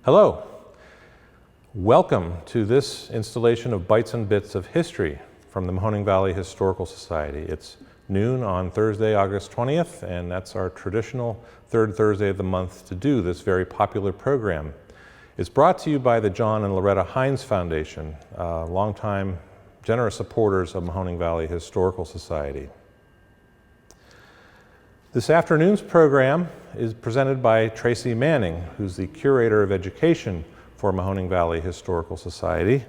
Hello. Welcome to this installation of Bites and Bits of History from the Mahoning Valley Historical Society. It's noon on Thursday, August 20th, and that's our traditional third Thursday of the month to do this very popular program. It's brought to you by the John and Loretta Hines Foundation, longtime generous supporters of Mahoning Valley Historical Society. This afternoon's program is presented by Traci Manning, who's the Curator of Education for Mahoning Valley Historical Society,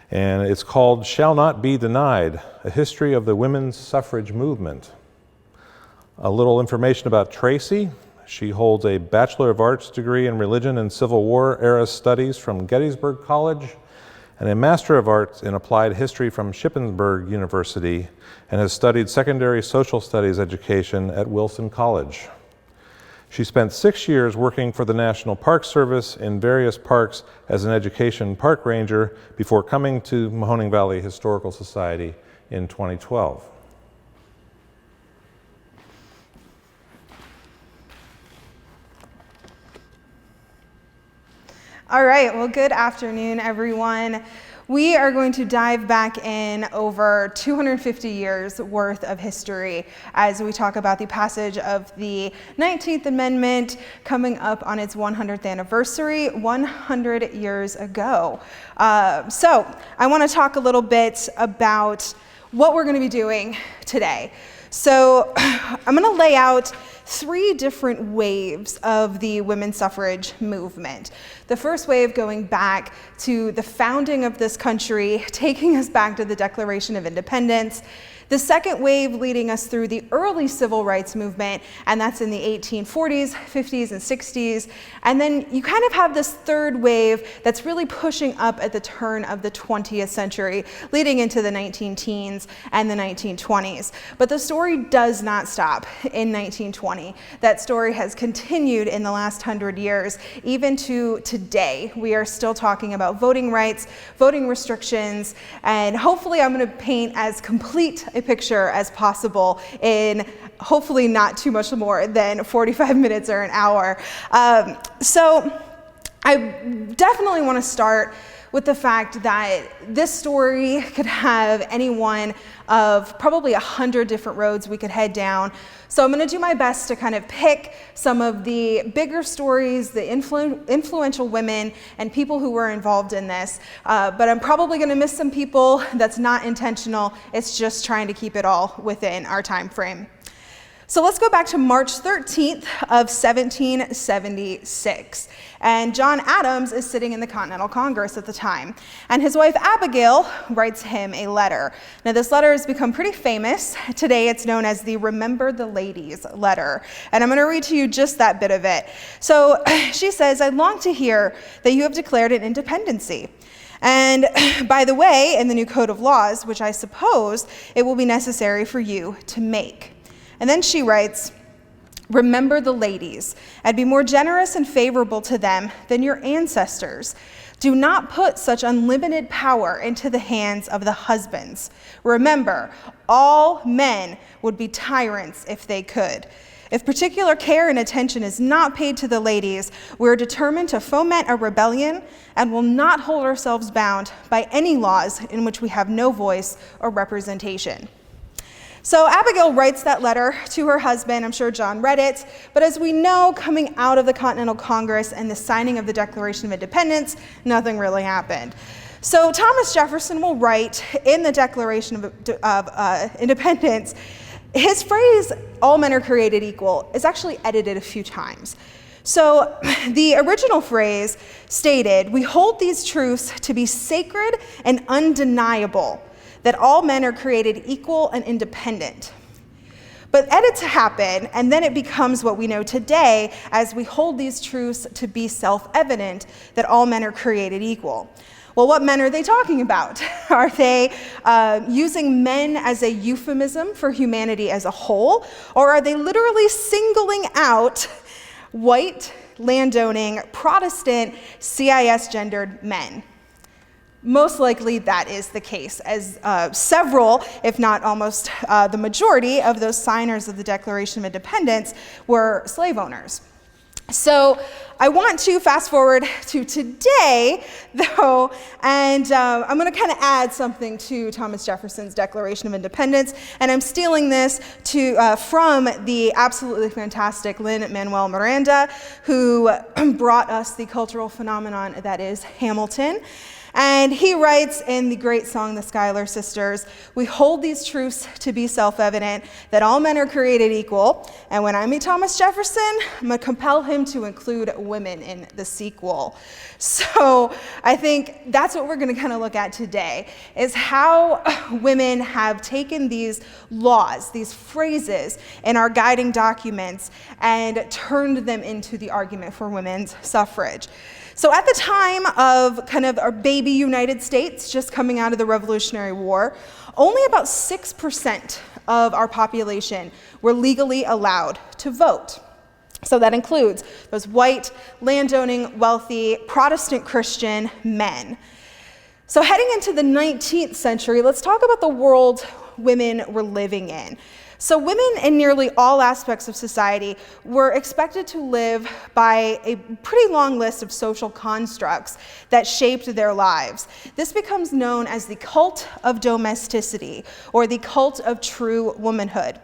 and it's called Shall Not Be Denied, A History of the Women's Suffrage Movement. A little information about Traci. She holds a Bachelor of Arts degree in Religion and Civil War era studies from Gettysburg College and a Master of Arts in Applied History from Shippensburg University, and has studied secondary social studies education at Wilson College. She spent 6 years working for the National Park Service in various parks as an education park ranger before coming to Mahoning Valley Historical Society in 2012. All right, well, good afternoon, everyone. We are going to dive back in over 250 years worth of history as we talk about the passage of the 19th Amendment coming up on its 100th anniversary 100 years ago. So I want to talk a little bit about what we're going to be doing today. So I'm going to lay out 3 different waves of the women's suffrage movement. The first wave going back to the founding of this country, taking us back to the Declaration of Independence. The second wave leading us through the early civil rights movement, and that's in the 1840s, 50s, and 60s. And then you kind of have this third wave that's really pushing up at the turn of the 20th century, leading into the 19-teens and the 1920s. But the story does not stop in 1920. That story has continued in the last 100 years, even to today. We are still talking about voting rights, voting restrictions, and hopefully I'm going to paint as complete a picture as possible in hopefully not too much more than 45 minutes or an hour. So I definitely want to start with the fact that this story could have any one of probably 100 different roads we could head down. So I'm going to do my best to kind of pick some of the bigger stories, the influential women and people who were involved in this. But I'm probably going to miss some people. That's not intentional. It's just trying to keep it all within our time frame. So let's go back to March 13th of 1776. And John Adams is sitting in the Continental Congress at the time. And his wife Abigail writes him a letter. Now this letter has become pretty famous. Today it's known as the Remember the Ladies letter. And I'm going to read to you just that bit of it. So she says, I long to hear that you have declared an independency. And by the way, in the new code of laws, which I suppose it will be necessary for you to make. And then she writes, remember the ladies, and be more generous and favorable to them than your ancestors. Do not put such unlimited power into the hands of the husbands. Remember, all men would be tyrants if they could. If particular care and attention is not paid to the ladies, we're determined to foment a rebellion and will not hold ourselves bound by any laws in which we have no voice or representation. So Abigail writes that letter to her husband. I'm sure John read it. But as we know, coming out of the Continental Congress and the signing of the Declaration of Independence, nothing really happened. So Thomas Jefferson will write in the Declaration of Independence, his phrase, all men are created equal, is actually edited a few times. So the original phrase stated, we hold these truths to be sacred and undeniable, that all men are created equal and independent. But edits happen, and then it becomes what we know today as we hold these truths to be self-evident, that all men are created equal. Well, what men are they talking about? Are they using men as a euphemism for humanity as a whole? Or are they literally singling out white, landowning, Protestant, CIS-gendered men? Most likely that is the case, as several, if not almost the majority of those signers of the Declaration of Independence were slave owners. So I want to fast forward to today, though, and I'm going to kind of add something to Thomas Jefferson's Declaration of Independence, and I'm stealing this from the absolutely fantastic Lin-Manuel Miranda, who brought us the cultural phenomenon that is Hamilton. And he writes in the great song, The Schuyler Sisters, "We hold these truths to be self-evident, that all men are created equal. And when I meet Thomas Jefferson, I'm going to compel him to include women in the sequel." So I think that's what we're going to kind of look at today, is how women have taken these laws, these phrases in our guiding documents, and turned them into the argument for women's suffrage. So at the time of kind of our baby United States, just coming out of the Revolutionary War, only about 6% of our population were legally allowed to vote. So that includes those white, landowning, wealthy, Protestant Christian men. So heading into the 19th century, let's talk about the world women were living in. So women in nearly all aspects of society were expected to live by a pretty long list of social constructs that shaped their lives. This becomes known as the cult of domesticity, or the cult of true womanhood.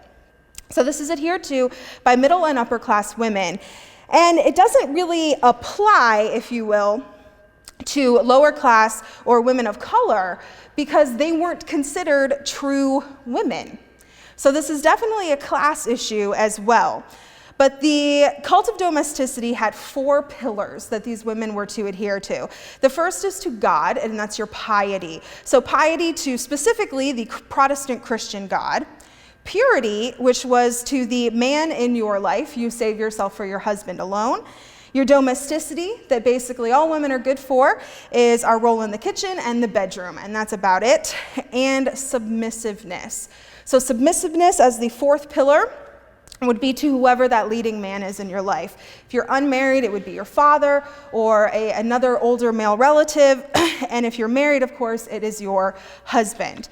So this is adhered to by middle and upper class women, and it doesn't really apply, if you will, to lower class or women of color, because they weren't considered true women. So this is definitely a class issue as well. But the cult of domesticity had 4 pillars that these women were to adhere to. The first is to God, and that's your piety. So piety to specifically the Protestant Christian God. Purity, which was to the man in your life, you save yourself for your husband alone. Your domesticity, that basically all women are good for, is our role in the kitchen and the bedroom, and that's about it. And submissiveness. So submissiveness as the 4th pillar would be to whoever that leading man is in your life. If you're unmarried, it would be your father or another older male relative. And if you're married, of course, it is your husband.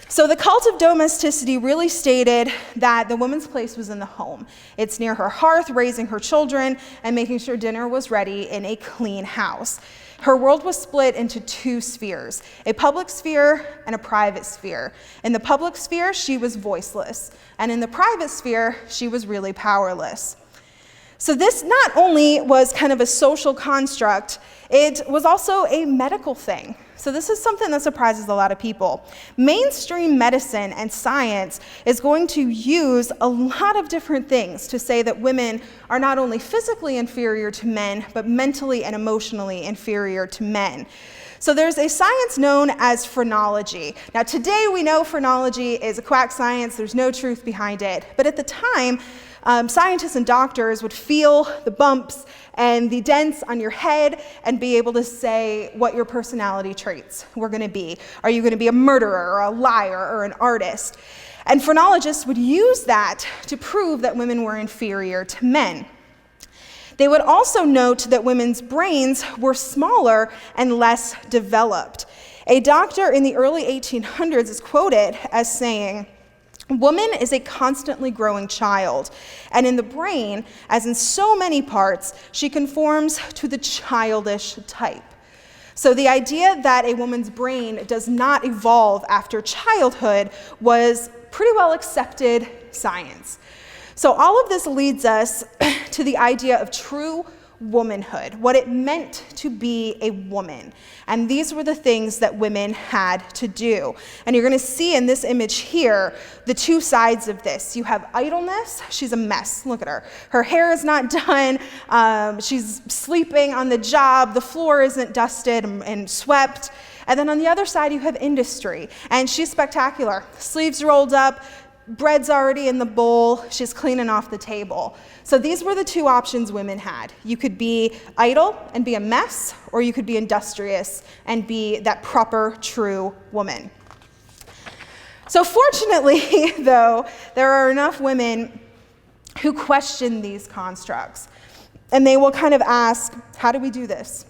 So the cult of domesticity really stated that the woman's place was in the home. It's near her hearth, raising her children, and making sure dinner was ready in a clean house. Her world was split into 2 spheres, a public sphere and a private sphere. In the public sphere, she was voiceless, and in the private sphere, she was really powerless. So this not only was kind of a social construct, it was also a medical thing. So this is something that surprises a lot of people. Mainstream medicine and science is going to use a lot of different things to say that women are not only physically inferior to men, but mentally and emotionally inferior to men. So there's a science known as phrenology. Now today we know phrenology is a quack science, there's no truth behind it. But at the time, scientists and doctors would feel the bumps and the dents on your head and be able to say what your personality traits were going to be. Are you going to be a murderer or a liar or an artist? And phrenologists would use that to prove that women were inferior to men. They would also note that women's brains were smaller and less developed. A doctor in the early 1800s is quoted as saying, "Woman is a constantly growing child, and in the brain, as in so many parts, she conforms to the childish type." So the idea that a woman's brain does not evolve after childhood was pretty well accepted science. So all of this leads us to the idea of true womanhood, what it meant to be a woman. And these were the things that women had to do. And you're going to see in this image here the 2 sides of this. You have idleness. She's a mess. Look at her. Her hair is not done. She's sleeping on the job. The floor isn't dusted and swept. And then on the other side, you have industry. And she's spectacular. Sleeves rolled up. Bread's already in the bowl. She's cleaning off the table. So these were the 2 options women had. You could be idle and be a mess, or you could be industrious and be that proper, true woman. So fortunately, though, there are enough women who question these constructs. And they will kind of ask, how do we do this?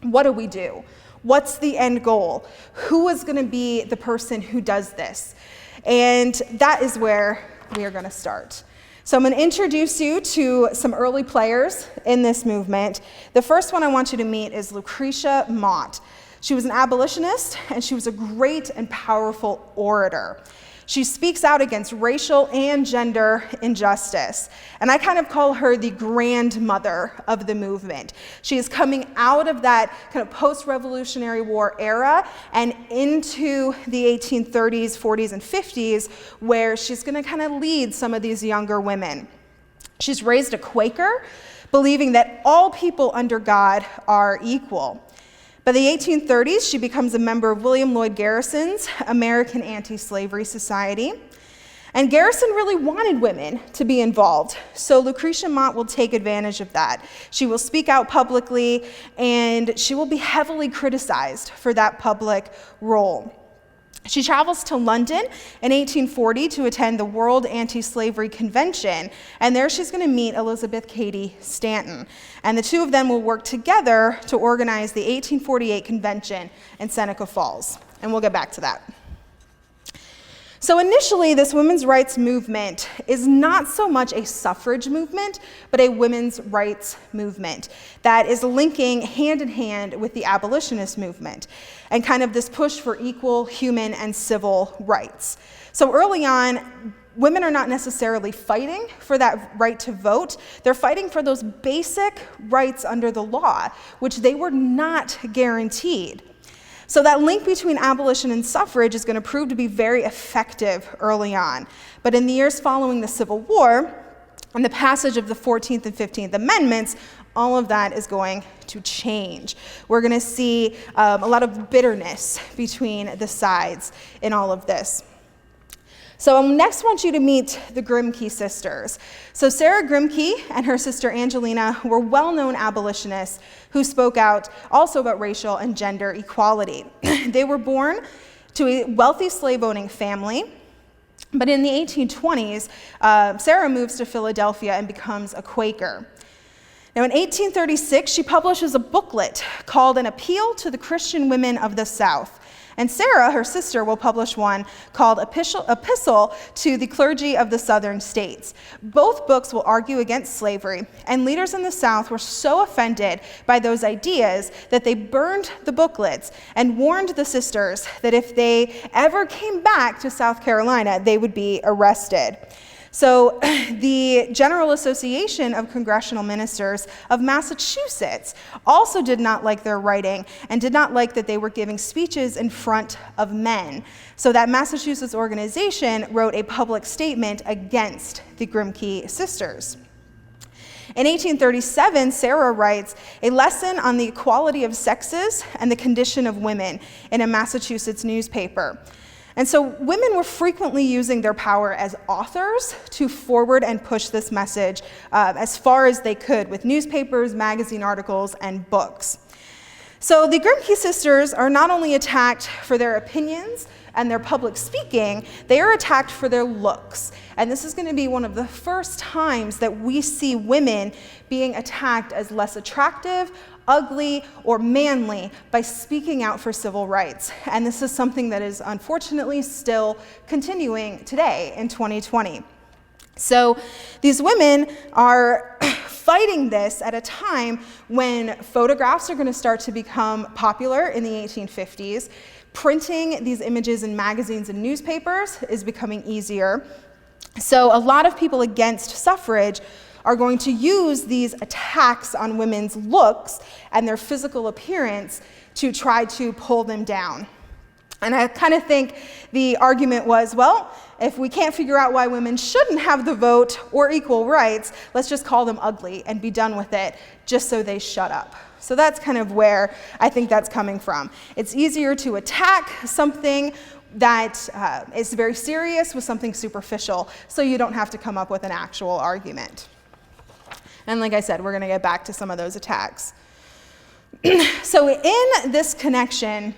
What do we do? What's the end goal? Who is going to be the person who does this? And that is where we are going to start. So I'm going to introduce you to some early players in this movement. The first one I want you to meet is Lucretia Mott. She was an abolitionist, and she was a great and powerful orator. She speaks out against racial and gender injustice, and I kind of call her the grandmother of the movement. She is coming out of that kind of post-Revolutionary War era and into the 1830s, 40s, and 50s, where she's going to kind of lead some of these younger women. She's raised a Quaker, believing that all people under God are equal. By the 1830s, she becomes a member of William Lloyd Garrison's American Anti-Slavery Society. And Garrison really wanted women to be involved, so Lucretia Mott will take advantage of that. She will speak out publicly, and she will be heavily criticized for that public role. She travels to London in 1840 to attend the World Anti-Slavery Convention, and there she's going to meet Elizabeth Cady Stanton. And the two of them will work together to organize the 1848 convention in Seneca Falls. And we'll get back to that. So initially, this women's rights movement is not so much a suffrage movement, but a women's rights movement that is linking hand in hand with the abolitionist movement and kind of this push for equal human and civil rights. So early on, women are not necessarily fighting for that right to vote. They're fighting for those basic rights under the law, which they were not guaranteed. So that link between abolition and suffrage is going to prove to be very effective early on. But in the years following the Civil War and the passage of the 14th and 15th Amendments, all of that is going to change. We're going to see a lot of bitterness between the sides in all of this. So I next want you to meet the Grimke Sisters. So Sarah Grimke and her sister Angelina were well-known abolitionists who spoke out also about racial and gender equality. They were born to a wealthy slave-owning family, but in the 1820s, Sarah moves to Philadelphia and becomes a Quaker. Now in 1836, she publishes a booklet called An Appeal to the Christian Women of the South. And Sarah, her sister, will publish one called Epistle to the Clergy of the Southern States. Both books will argue against slavery, and leaders in the South were so offended by those ideas that they burned the booklets and warned the sisters that if they ever came back to South Carolina, they would be arrested. So the General Association of Congressional Ministers of Massachusetts also did not like their writing and did not like that they were giving speeches in front of men. So that Massachusetts organization wrote a public statement against the Grimke Sisters. In 1837, Sarah writes a lesson on the equality of sexes and the condition of women in a Massachusetts newspaper. And so women were frequently using their power as authors to forward and push this message as far as they could with newspapers, magazine articles, and books. So the Grimke Sisters are not only attacked for their opinions and their public speaking, they are attacked for their looks. And this is going to be one of the first times that we see women being attacked as less attractive, ugly, or manly by speaking out for civil rights. And this is something that is unfortunately still continuing today in 2020. So these women are fighting this at a time when photographs are going to start to become popular in the 1850s. Printing these images in magazines and newspapers is becoming easier. So a lot of people against suffrage are going to use these attacks on women's looks and their physical appearance to try to pull them down. And I kind of think the argument was, well, if we can't figure out why women shouldn't have the vote or equal rights, let's just call them ugly and be done with it, just so they shut up. So that's kind of where I think that's coming from. It's easier to attack something that is very serious with something superficial, so you don't have to come up with an actual argument. And like I said, we're going to get back to some of those attacks. So in this connection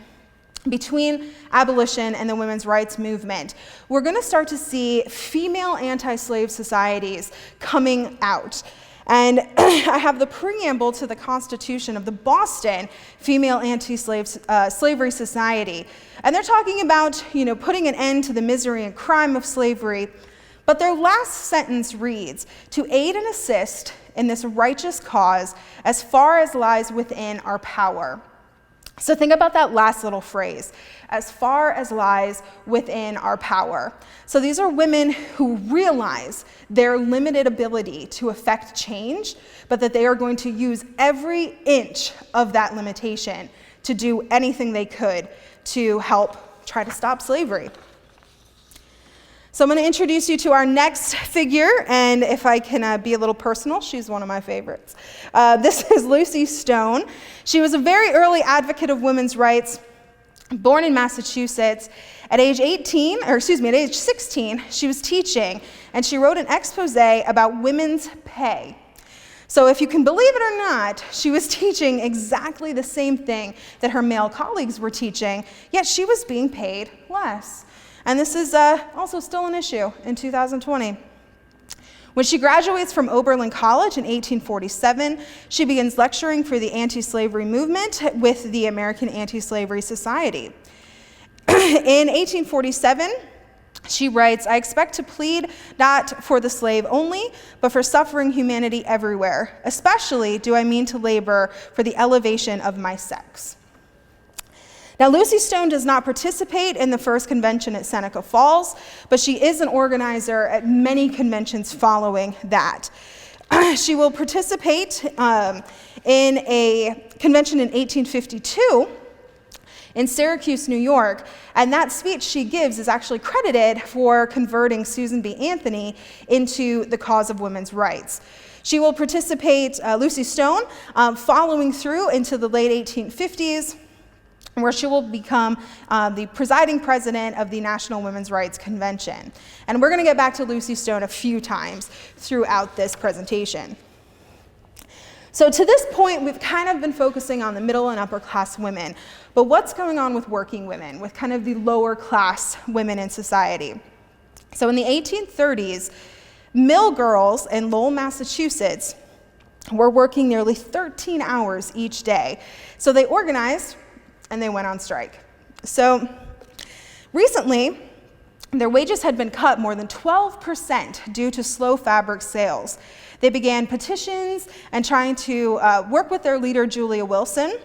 between abolition and the women's rights movement, we're going to start to see female anti-slave societies coming out. And I have the preamble to the Constitution of the Boston Female Anti-Slavery Society. And they're talking about, putting an end to the misery and crime of slavery, But their last sentence reads, "To aid and assist in this righteous cause as far as lies within our power." So think about that last little phrase, "as far as lies within our power." So these are women who realize their limited ability to affect change, but that they are going to use every inch of that limitation to do anything they could to help try to stop slavery. So I'm going to introduce you to our next figure, and if I can be a little personal, she's one of my favorites. This is Lucy Stone. She was a very early advocate of women's rights, born in Massachusetts. At age 16, she was teaching, and she wrote an expose about women's pay. So if you can believe it or not, she was teaching exactly the same thing that her male colleagues were teaching, yet she was being paid less. And this is also still an issue in 2020. When she graduates from Oberlin College in 1847, she begins lecturing for the anti-slavery movement with the American Anti-Slavery Society. In 1847, she writes, "I expect to plead not for the slave only, but for suffering humanity everywhere. Especially do I mean to labor for the elevation of my sex." Now, Lucy Stone does not participate in the first convention at Seneca Falls, but she is an organizer at many conventions following that. She will participate in a convention in 1852 in Syracuse, New York, and that speech she gives is actually credited for converting Susan B. Anthony into the cause of women's rights. She will participate, Lucy Stone, following through into the late 1850s, where she will become the presiding president of the National Women's Rights Convention. And we're going to get back to Lucy Stone a few times throughout this presentation. So to this point, we've kind of been focusing on the middle and upper class women, but what's going on with working women, with kind of the lower class women in society? So in the 1830s, mill girls in Lowell, Massachusetts were working nearly 13 hours each day. So they organized and they went on strike. So recently, their wages had been cut more than 12% due to slow fabric sales. They began petitions and trying to work with their leader, Julia Wilson,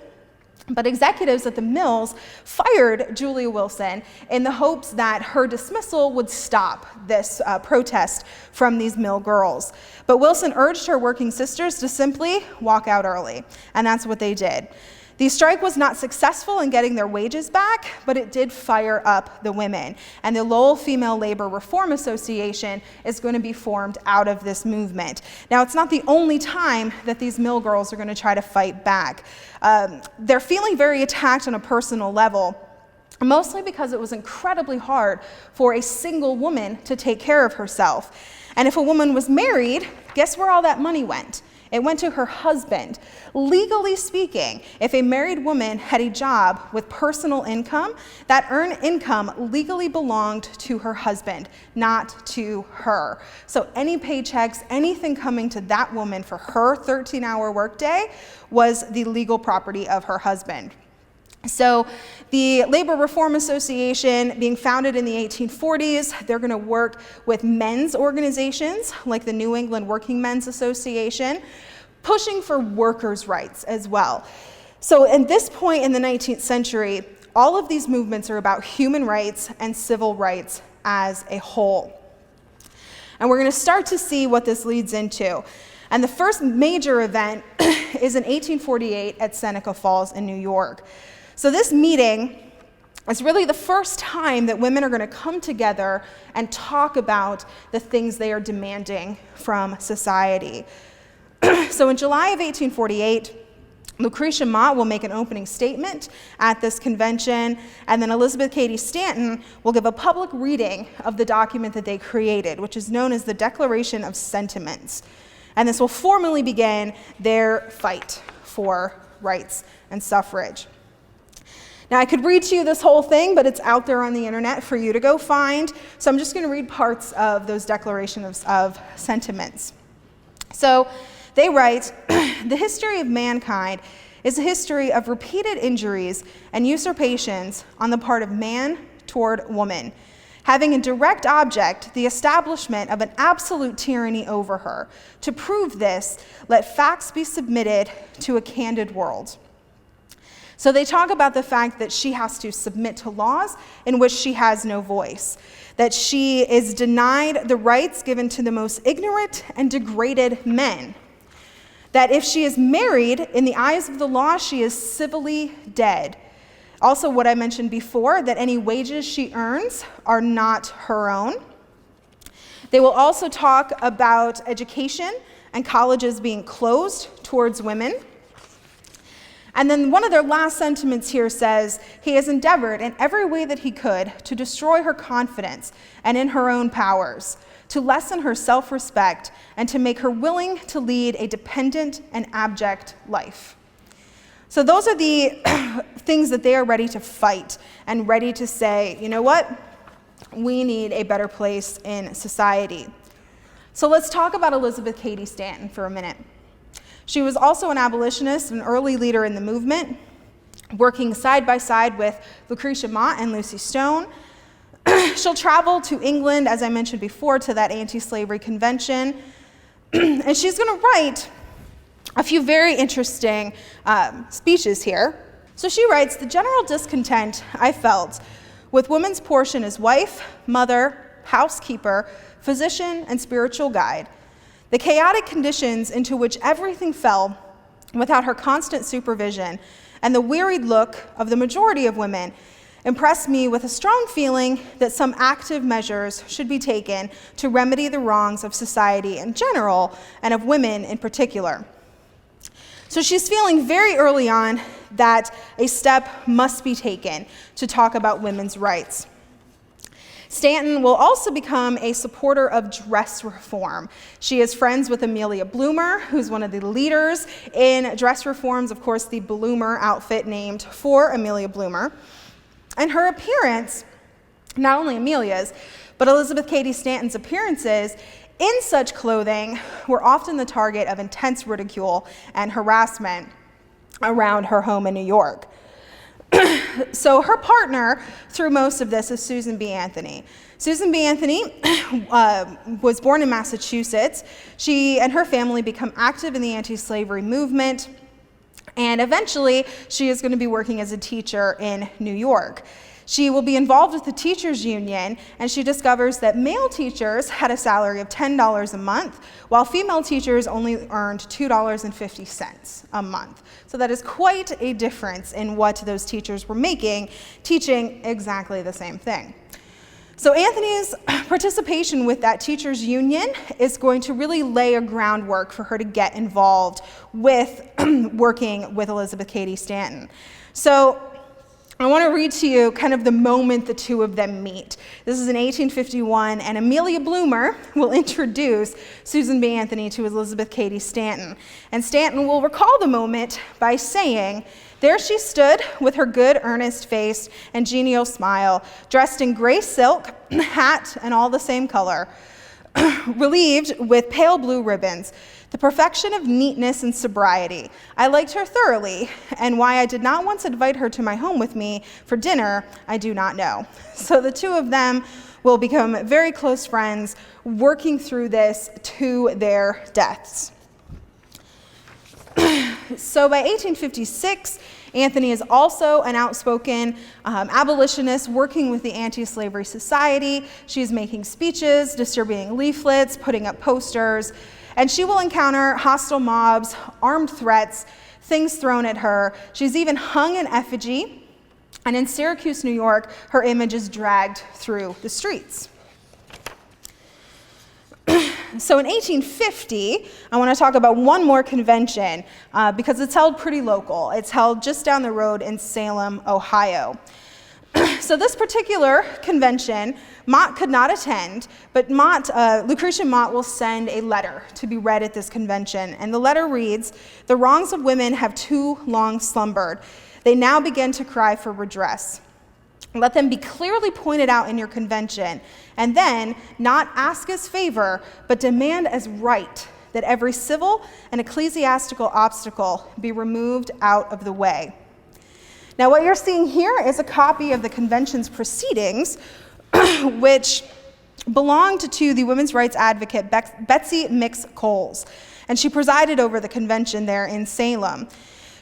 but executives at the mills fired Julia Wilson in the hopes that her dismissal would stop this protest from these mill girls. But Wilson urged her working sisters to simply walk out early, and that's what they did. The strike was not successful in getting their wages back, but it did fire up the women. And the Lowell Female Labor Reform Association is going to be formed out of this movement. Now, it's not the only time that these mill girls are going to try to fight back. They're feeling very attacked on a personal level, mostly because it was incredibly hard for a single woman to take care of herself. And if a woman was married, guess where all that money went? It went to her husband. Legally speaking, if a married woman had a job with personal income, that earned income legally belonged to her husband, not to her. So any paychecks, anything coming to that woman for her 13-hour workday was the legal property of her husband. So the Labor Reform Association, being founded in the 1840s, they're going to work with men's organizations like the New England Working Men's Association, pushing for workers' rights as well. So at this point in the 19th century, all of these movements are about human rights and civil rights as a whole. And we're going to start to see what this leads into. And the first major event is in 1848 at Seneca Falls in New York. So this meeting is really the first time that women are going to come together and talk about the things they are demanding from society. So in July of 1848, Lucretia Mott will make an opening statement at this convention, and then Elizabeth Cady Stanton will give a public reading of the document that they created, which is known as the Declaration of Sentiments. And this will formally begin their fight for rights and suffrage. Now, I could read to you this whole thing, but it's out there on the internet for you to go find. So I'm just going to read parts of those declarations of sentiments. So they write, "The history of mankind is a history of repeated injuries and usurpations on the part of man toward woman. having in direct object the establishment of an absolute tyranny over her. To prove this, let facts be submitted to a candid world. So they talk about the fact that she has to submit to laws in which she has no voice, that she is denied the rights given to the most ignorant and degraded men, that if she is married, in the eyes of the law, she is civilly dead. Also, what I mentioned before, that any wages she earns are not her own. They will also talk about education and colleges being closed towards women. And then one of their last sentiments here says, he has endeavored in every way that he could to destroy her confidence and in her own powers, to lessen her self-respect, and to make her willing to lead a dependent and abject life. So those are the things that they are ready to fight and ready to say, you know what? We need a better place in society. So let's talk about Elizabeth Cady Stanton for a minute. She was also an abolitionist, an early leader in the movement, working side by side with Lucretia Mott and Lucy Stone. She'll travel to England, as I mentioned before, to that anti-slavery convention. And she's going to write a few very interesting speeches here. So she writes, "The general discontent I felt with woman's portion as wife, mother, housekeeper, physician, and spiritual guide, the chaotic conditions into which everything fell without her constant supervision, and the wearied look of the majority of women impressed me with a strong feeling that some active measures should be taken to remedy the wrongs of society in general and of women in particular." So she's feeling very early on that a step must be taken to talk about women's rights. Stanton will also become a supporter of dress reform. She is friends with Amelia Bloomer, who's one of the leaders in dress reforms, of course, the Bloomer outfit named for Amelia Bloomer. And her appearance, not only Amelia's, but Elizabeth Cady Stanton's appearances in such clothing were often the target of intense ridicule and harassment around her home in New York. So her partner through most of this is Susan B. Anthony. Susan B. Anthony was born in Massachusetts. She and her family become active in the anti-slavery movement, and eventually she is going to be working as a teacher in New York. She will be involved with the teachers union, and she discovers that male teachers had a salary of $10 a month, while female teachers only earned $2.50 a month. So that is quite a difference in what those teachers were making, teaching exactly the same thing. So Anthony's participation with that teachers union is going to really lay a groundwork for her to get involved with working with Elizabeth Cady Stanton. So I want to read to you kind of the moment the two of them meet. This is in 1851, and Amelia Bloomer will introduce Susan B. Anthony to Elizabeth Cady Stanton. And Stanton will recall the moment by saying, "There she stood with her good, earnest face and genial smile, dressed in gray silk, hat, and all the same color, relieved with pale blue ribbons. The perfection of neatness and sobriety. I liked her thoroughly, and why I did not once invite her to my home with me for dinner, I do not know." So the two of them will become very close friends, working through this to their deaths. So by 1856, Anthony is also an outspoken abolitionist working with the Anti-Slavery Society. She's making speeches, distributing leaflets, putting up posters, and she will encounter hostile mobs, armed threats, things thrown at her. She's even hung in effigy, and in Syracuse, New York, her image is dragged through the streets. So in 1850, I want to talk about one more convention because it's held pretty local. It's held just down the road in Salem, Ohio. So this particular convention, Mott could not attend, but Lucretia Mott will send a letter to be read at this convention. And the letter reads, "The wrongs of women have too long slumbered. They now begin to cry for redress. Let them be clearly pointed out in your convention, and then not ask as favor, but demand as right that every civil and ecclesiastical obstacle be removed out of the way." Now what you're seeing here is a copy of the convention's proceedings which belonged to the women's rights advocate Betsy Mix Coles, and she presided over the convention there in Salem.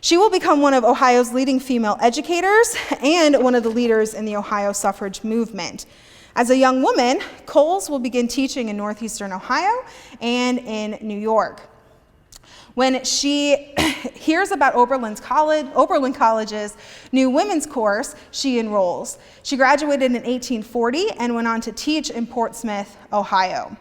She will become one of Ohio's leading female educators and one of the leaders in the Ohio suffrage movement. As a young woman, Coles will begin teaching in northeastern Ohio and in New York. When she hears about Oberlin College's new women's course, she enrolls. She graduated in 1840 and went on to teach in Portsmouth, Ohio.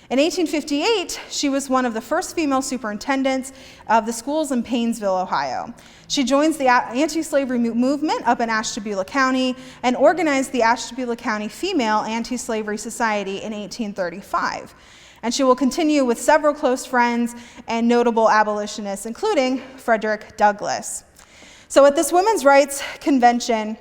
In 1858, she was one of the first female superintendents of the schools in Painesville, Ohio. She joins the anti-slavery movement up in Ashtabula County and organized the Ashtabula County Female Anti-Slavery Society in 1835. And she will continue with several close friends and notable abolitionists, including Frederick Douglass. So at this women's rights convention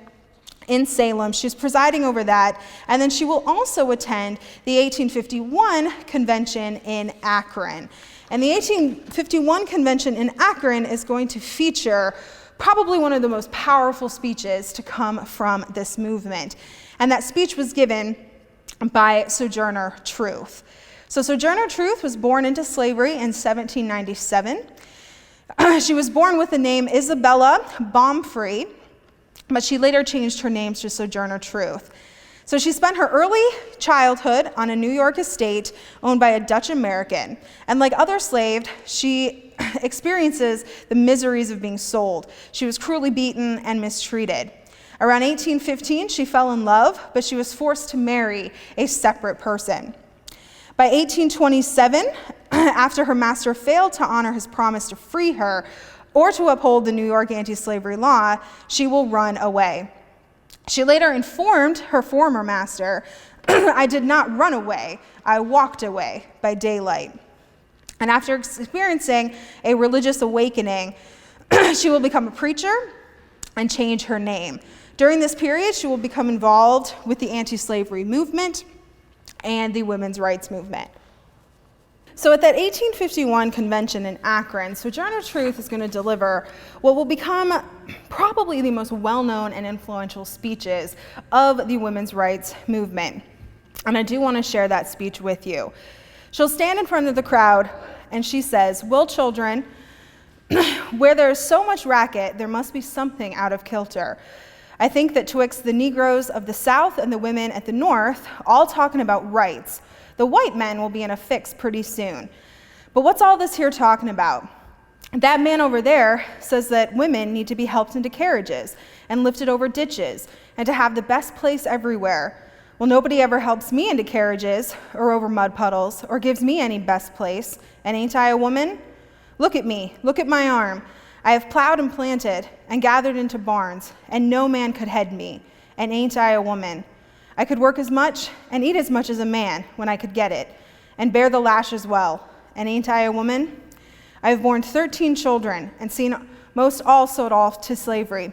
in Salem, she's presiding over that, and then she will also attend the 1851 convention in Akron. And the 1851 convention in Akron is going to feature probably one of the most powerful speeches to come from this movement. And that speech was given by Sojourner Truth. So Sojourner Truth was born into slavery in 1797. She was born with the name Isabella Baumfree, but she later changed her name to Sojourner Truth. So she spent her early childhood on a New York estate owned by a Dutch American. And like other slaves, she experiences the miseries of being sold. She was cruelly beaten and mistreated. Around 1815, she fell in love, but she was forced to marry a separate person. By 1827, after her master failed to honor his promise to free her or to uphold the New York anti-slavery law, she will run away. She later informed her former master, "I did not run away, I walked away by daylight." And after experiencing a religious awakening, she will become a preacher and change her name. During this period, she will become involved with the anti-slavery movement and the women's rights movement. So at that 1851 convention in Akron, Sojourner Truth is going to deliver what will become probably the most well-known and influential speeches of the women's rights movement. And I do want to share that speech with you. She'll stand in front of the crowd and she says, "Will children, where there is so much racket, there must be something out of kilter. I think that twixt the Negroes of the South and the women at the North, all talking about rights, the white men will be in a fix pretty soon. But what's all this here talking about? That man over there says that women need to be helped into carriages and lifted over ditches and to have the best place everywhere. Well, nobody ever helps me into carriages or over mud puddles or gives me any best place. And ain't I a woman? Look at me, look at my arm. I have plowed and planted and gathered into barns, and no man could head me. And ain't I a woman? I could work as much and eat as much as a man when I could get it, and bear the lash as well. And ain't I a woman? I have borne 13 children and seen most all sold off to slavery.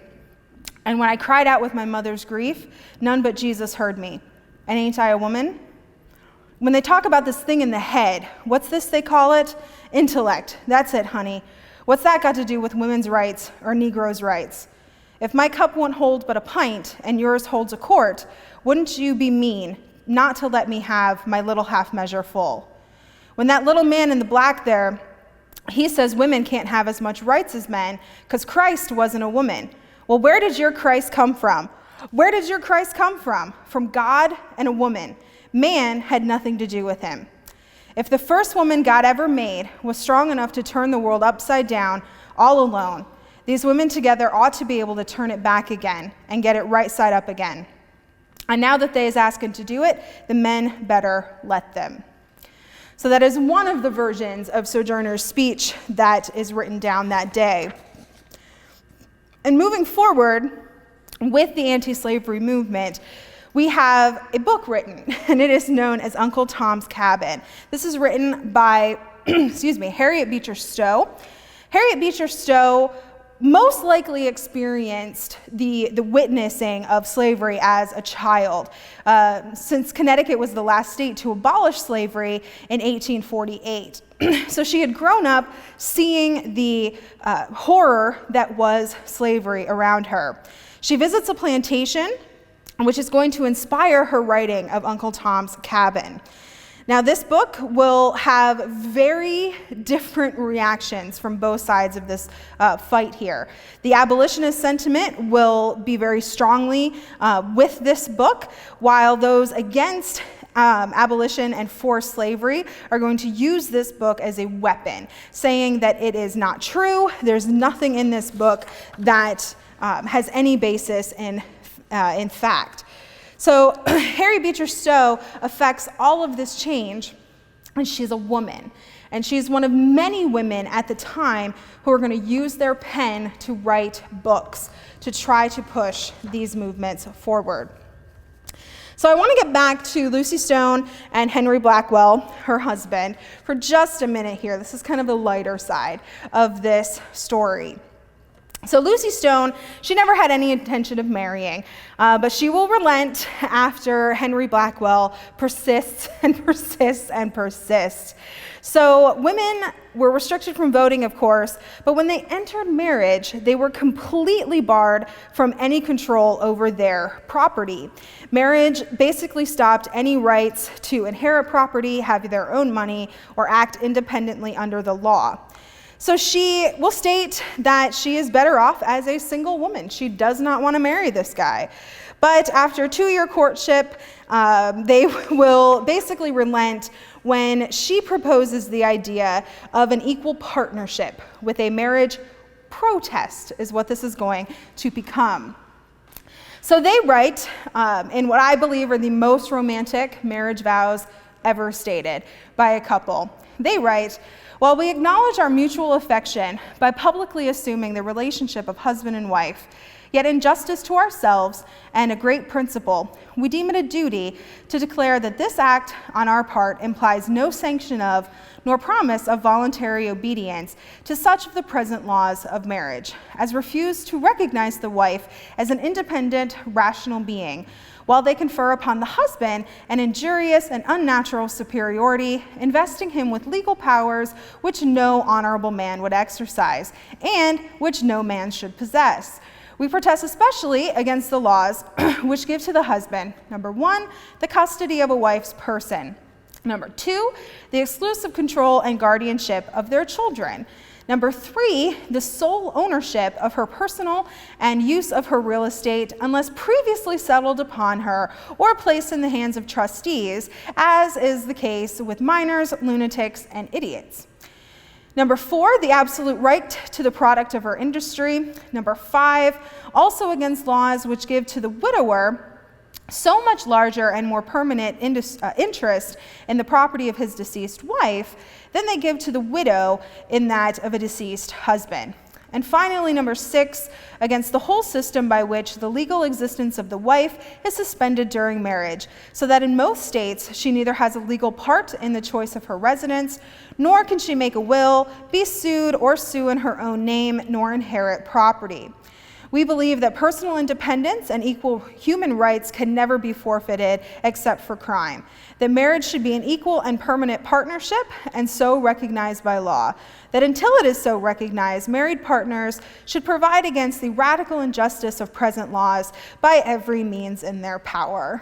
And when I cried out with my mother's grief, none but Jesus heard me. And ain't I a woman?" When they talk about this thing in the head, what's this they call it? Intellect. That's it, honey. What's that got to do with women's rights or Negroes' rights? If my cup won't hold but a pint and yours holds a quart, wouldn't you be mean not to let me have my little half measure full? When that little man in the black there, he says women can't have as much rights as men because Christ wasn't a woman. Well, where did your Christ come from? Where did your Christ come from? From God and a woman. Man had nothing to do with him. If the first woman God ever made was strong enough to turn the world upside down all alone, these women together ought to be able to turn it back again and get it right side up again. And now that they is asking to do it, the men better let them. So that is one of the versions of Sojourner's speech that is written down that day. And moving forward with the anti-slavery movement, we have a book written, and it is known as Uncle Tom's Cabin. This is written by, Harriet Beecher Stowe. Harriet Beecher Stowe most likely experienced the witnessing of slavery as a child, since Connecticut was the last state to abolish slavery in 1848. So she had grown up seeing the horror that was slavery around her. She visits a plantation which is going to inspire her writing of Uncle Tom's Cabin. Now, this book will have very different reactions from both sides of this fight here. The abolitionist sentiment will be very strongly with this book, while those against abolition and forced slavery are going to use this book as a weapon, saying that it is not true. There's nothing in this book that has any basis in fact. So Harriet Beecher Stowe affects all of this change, and she's a woman. And she's one of many women at the time who are going to use their pen to write books to try to push these movements forward. So I want to get back to Lucy Stone and Henry Blackwell, her husband, for just a minute here. This is kind of the lighter side of this story. So Lucy Stone, she never had any intention of marrying, but she will relent after Henry Blackwell persists and persists and persists. So women were restricted from voting, of course, but when they entered marriage, they were completely barred from any control over their property. Marriage basically stopped any rights to inherit property, have their own money, or act independently under the law. So she will state that she is better off as a single woman. She does not want to marry this guy. But after a 2-year courtship, they will basically relent when she proposes the idea of an equal partnership with a marriage protest, is what this is going to become. So they write in what I believe are the most romantic marriage vows ever stated by a couple. They write, "While we acknowledge our mutual affection by publicly assuming the relationship of husband and wife, yet in justice to ourselves and a great principle, we deem it a duty to declare that this act on our part implies no sanction of, nor promise of voluntary obedience to such of the present laws of marriage, as refuse to recognize the wife as an independent, rational being, while they confer upon the husband an injurious and unnatural superiority, investing him with legal powers which no honorable man would exercise, and which no man should possess. We protest especially against the laws which give to the husband, number 1, the custody of a wife's person, number 2, the exclusive control and guardianship of their children, number 3, the sole ownership of her personal and use of her real estate unless previously settled upon her or placed in the hands of trustees, as is the case with minors, lunatics, and idiots. Number 4, the absolute right to the product of her industry. Number 5, also against laws which give to the widower so much larger and more permanent interest in the property of his deceased wife than they give to the widow in that of a deceased husband. And finally, number 6, against the whole system by which the legal existence of the wife is suspended during marriage, so that in most states she neither has a legal part in the choice of her residence, nor can she make a will, be sued, or sue in her own name, nor inherit property. We believe that personal independence and equal human rights can never be forfeited except for crime, that marriage should be an equal and permanent partnership and so recognized by law, that until it is so recognized, married partners should provide against the radical injustice of present laws by every means in their power.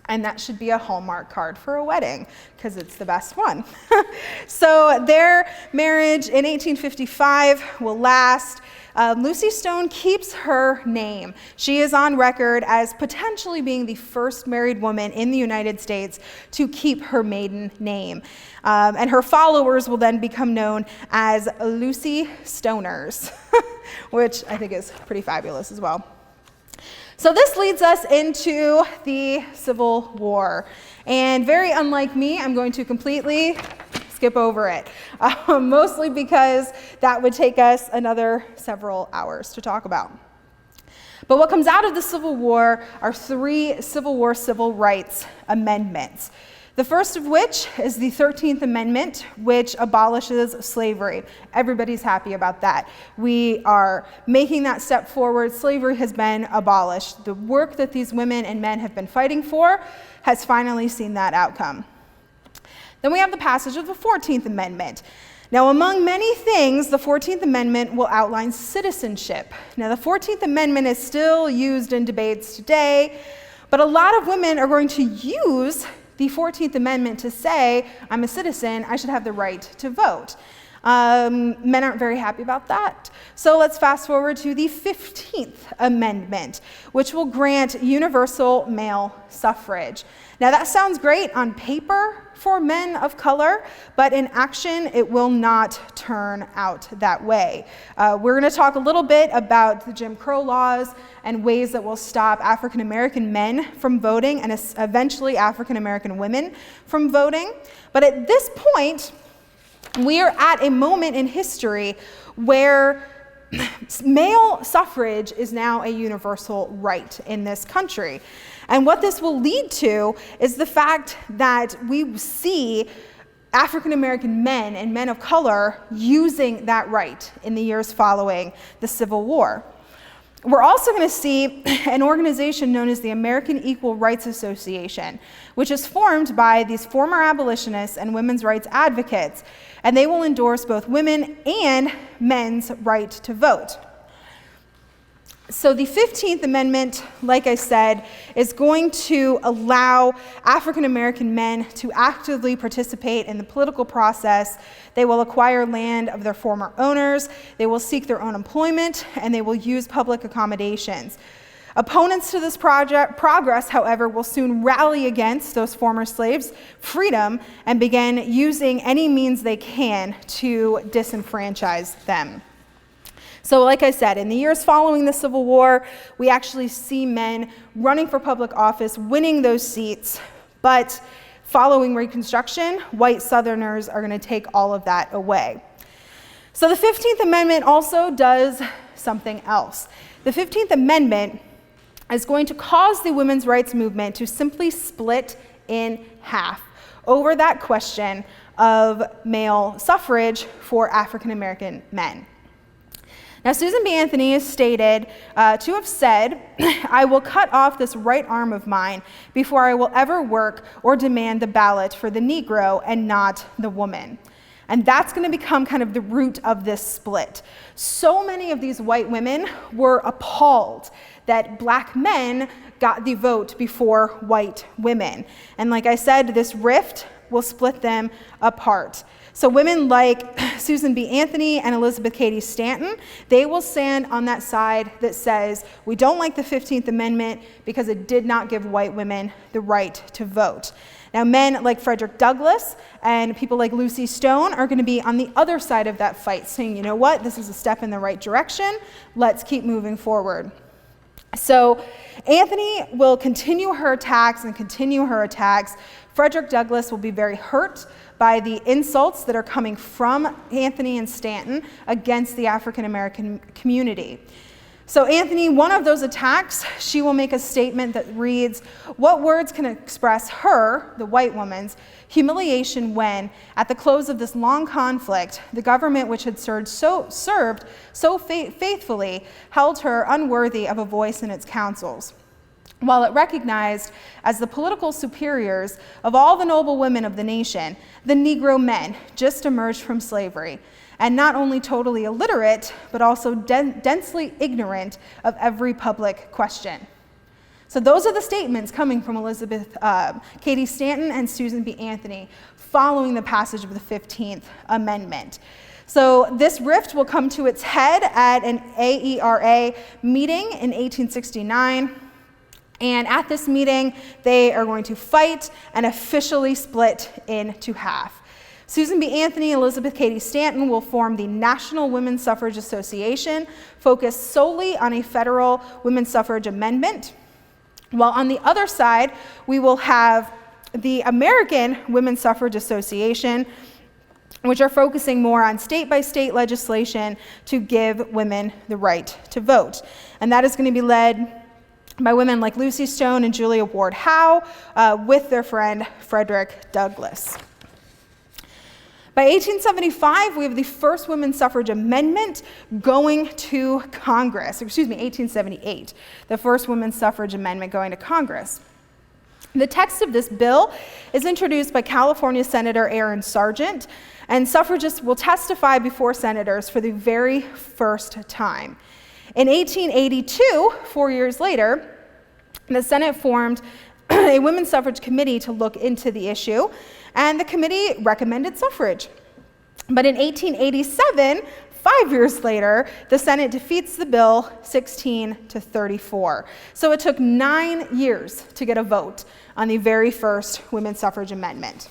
And that should be a Hallmark card for a wedding, because it's the best one. So their marriage in 1855 will last. Lucy Stone keeps her name. She is on record as potentially being the first married woman in the United States to keep her maiden name. And her followers will then become known as Lucy Stoners, which I think is pretty fabulous as well. So this leads us into the Civil War. And very unlike me, I'm going to completely skip over it, mostly because that would take us another several hours to talk about. But what comes out of the Civil War are 3 Civil War civil rights amendments. The first of which is the 13th Amendment, which abolishes slavery. Everybody's happy about that. We are making that step forward. Slavery has been abolished. The work that these women and men have been fighting for has finally seen that outcome. Then we have the passage of the 14th Amendment. Now, among many things, the 14th Amendment will outline citizenship. Now, the 14th Amendment is still used in debates today, but a lot of women are going to use the 14th Amendment to say, I'm a citizen, I should have the right to vote. Men aren't very happy about that. So let's fast forward to the 15th Amendment, which will grant universal male suffrage. Now that sounds great on paper for men of color, but in action it will not turn out that way. We're going to talk a little bit about the Jim Crow laws and ways that will stop African American men from voting and eventually African American women from voting. But at this point, we are at a moment in history where male suffrage is now a universal right in this country. And what this will lead to is the fact that we see African American men and men of color using that right in the years following the Civil War. We're also going to see an organization known as the American Equal Rights Association, which is formed by these former abolitionists and women's rights advocates, and they will endorse both women and men's right to vote. So the 15th Amendment, like I said, is going to allow African American men to actively participate in the political process. They will acquire land of their former owners, they will seek their own employment, and they will use public accommodations. Opponents to this progress, however, will soon rally against those former slaves' freedom and begin using any means they can to disenfranchise them. So like I said, in the years following the Civil War, we actually see men running for public office, winning those seats, but following Reconstruction, white Southerners are going to take all of that away. So the 15th Amendment also does something else. The 15th Amendment is going to cause the women's rights movement to simply split in half over that question of male suffrage for African American men. Now, Susan B. Anthony is stated to have said, I will cut off this right arm of mine before I will ever work or demand the ballot for the Negro and not the woman. And that's going to become kind of the root of this split. So many of these white women were appalled that black men got the vote before white women. And like I said, this rift will split them apart. So women like Susan B. Anthony and Elizabeth Cady Stanton, they will stand on that side that says, we don't like the 15th Amendment because it did not give white women the right to vote. Now, men like Frederick Douglass and people like Lucy Stone are going to be on the other side of that fight, saying, you know what, this is a step in the right direction, let's keep moving forward. So Anthony will continue her attacks and continue her attacks. Frederick Douglass will be very hurt by the insults that are coming from Anthony and Stanton against the African American community. So Anthony, one of those attacks, she will make a statement that reads, what words can express her, the white woman's, humiliation when, at the close of this long conflict, the government which had served so faithfully held her unworthy of a voice in its councils, while it recognized as the political superiors of all the noble women of the nation, the Negro men just emerged from slavery, and not only totally illiterate, but also densely ignorant of every public question. So those are the statements coming from Elizabeth Cady Stanton and Susan B. Anthony following the passage of the 15th Amendment. So this rift will come to its head at an AERA meeting in 1869. And at this meeting, they are going to fight and officially split into half. Susan B. Anthony and Elizabeth Cady Stanton will form the National Women's Suffrage Association, focused solely on a federal women's suffrage amendment. While on the other side, we will have the American Women's Suffrage Association, which are focusing more on state-by-state legislation to give women the right to vote. And that is going to be led by women like Lucy Stone and Julia Ward Howe with their friend Frederick Douglass. By 1875, we have the first women's suffrage amendment going to Congress. 1878, the first women's suffrage amendment going to Congress. The text of this bill is introduced by California Senator Aaron Sargent, and suffragists will testify before senators for the very first time. In 1882, 4 years later, the Senate formed a women's suffrage committee to look into the issue, and the committee recommended suffrage. But in 1887, 5 years later, the Senate defeats the bill 16-34. So it took 9 years to get a vote on the very first women's suffrage amendment.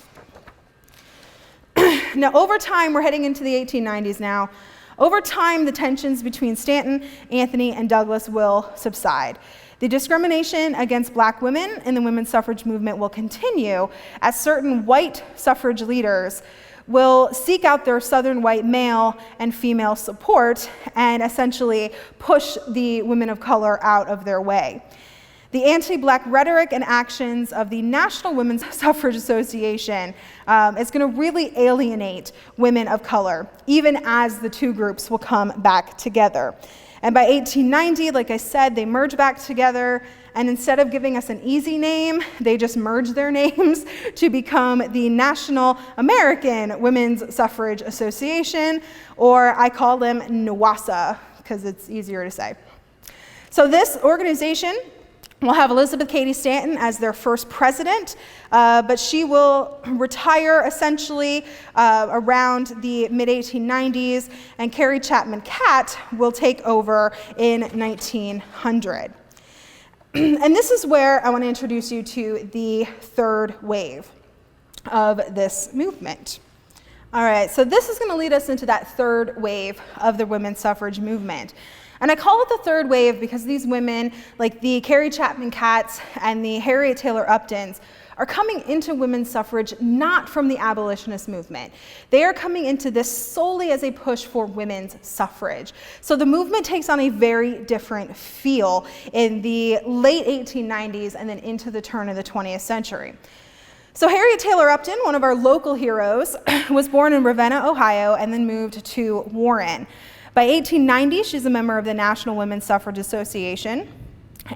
Now, over time, we're heading into the 1890s now. Over time, the tensions between Stanton, Anthony, and Douglas will subside. The discrimination against black women in the women's suffrage movement will continue as certain white suffrage leaders will seek out their Southern white male and female support and essentially push the women of color out of their way. The anti-black rhetoric and actions of the National Women's Suffrage Association is going to really alienate women of color, even as the two groups will come back together. And by 1890, like I said, they merge back together, and instead of giving us an easy name, they just merge their names to become the National American Women's Suffrage Association, or I call them NWASA, because it's easier to say. So this organization will have Elizabeth Cady Stanton as their first president, but she will retire essentially around the mid-1890s, and Carrie Chapman Catt will take over in 1900. And this is where I want to introduce you to the third wave of this movement. All right, so this is going to lead us into that third wave of the women's suffrage movement. And I call it the third wave because these women, like the Carrie Chapman Catts and the Harriet Taylor Uptons, are coming into women's suffrage not from the abolitionist movement. They are coming into this solely as a push for women's suffrage. So the movement takes on a very different feel in the late 1890s and then into the turn of the 20th century. So Harriet Taylor Upton, one of our local heroes, was born in Ravenna, Ohio, and then moved to Warren. By 1890, she's a member of the National Women's Suffrage Association,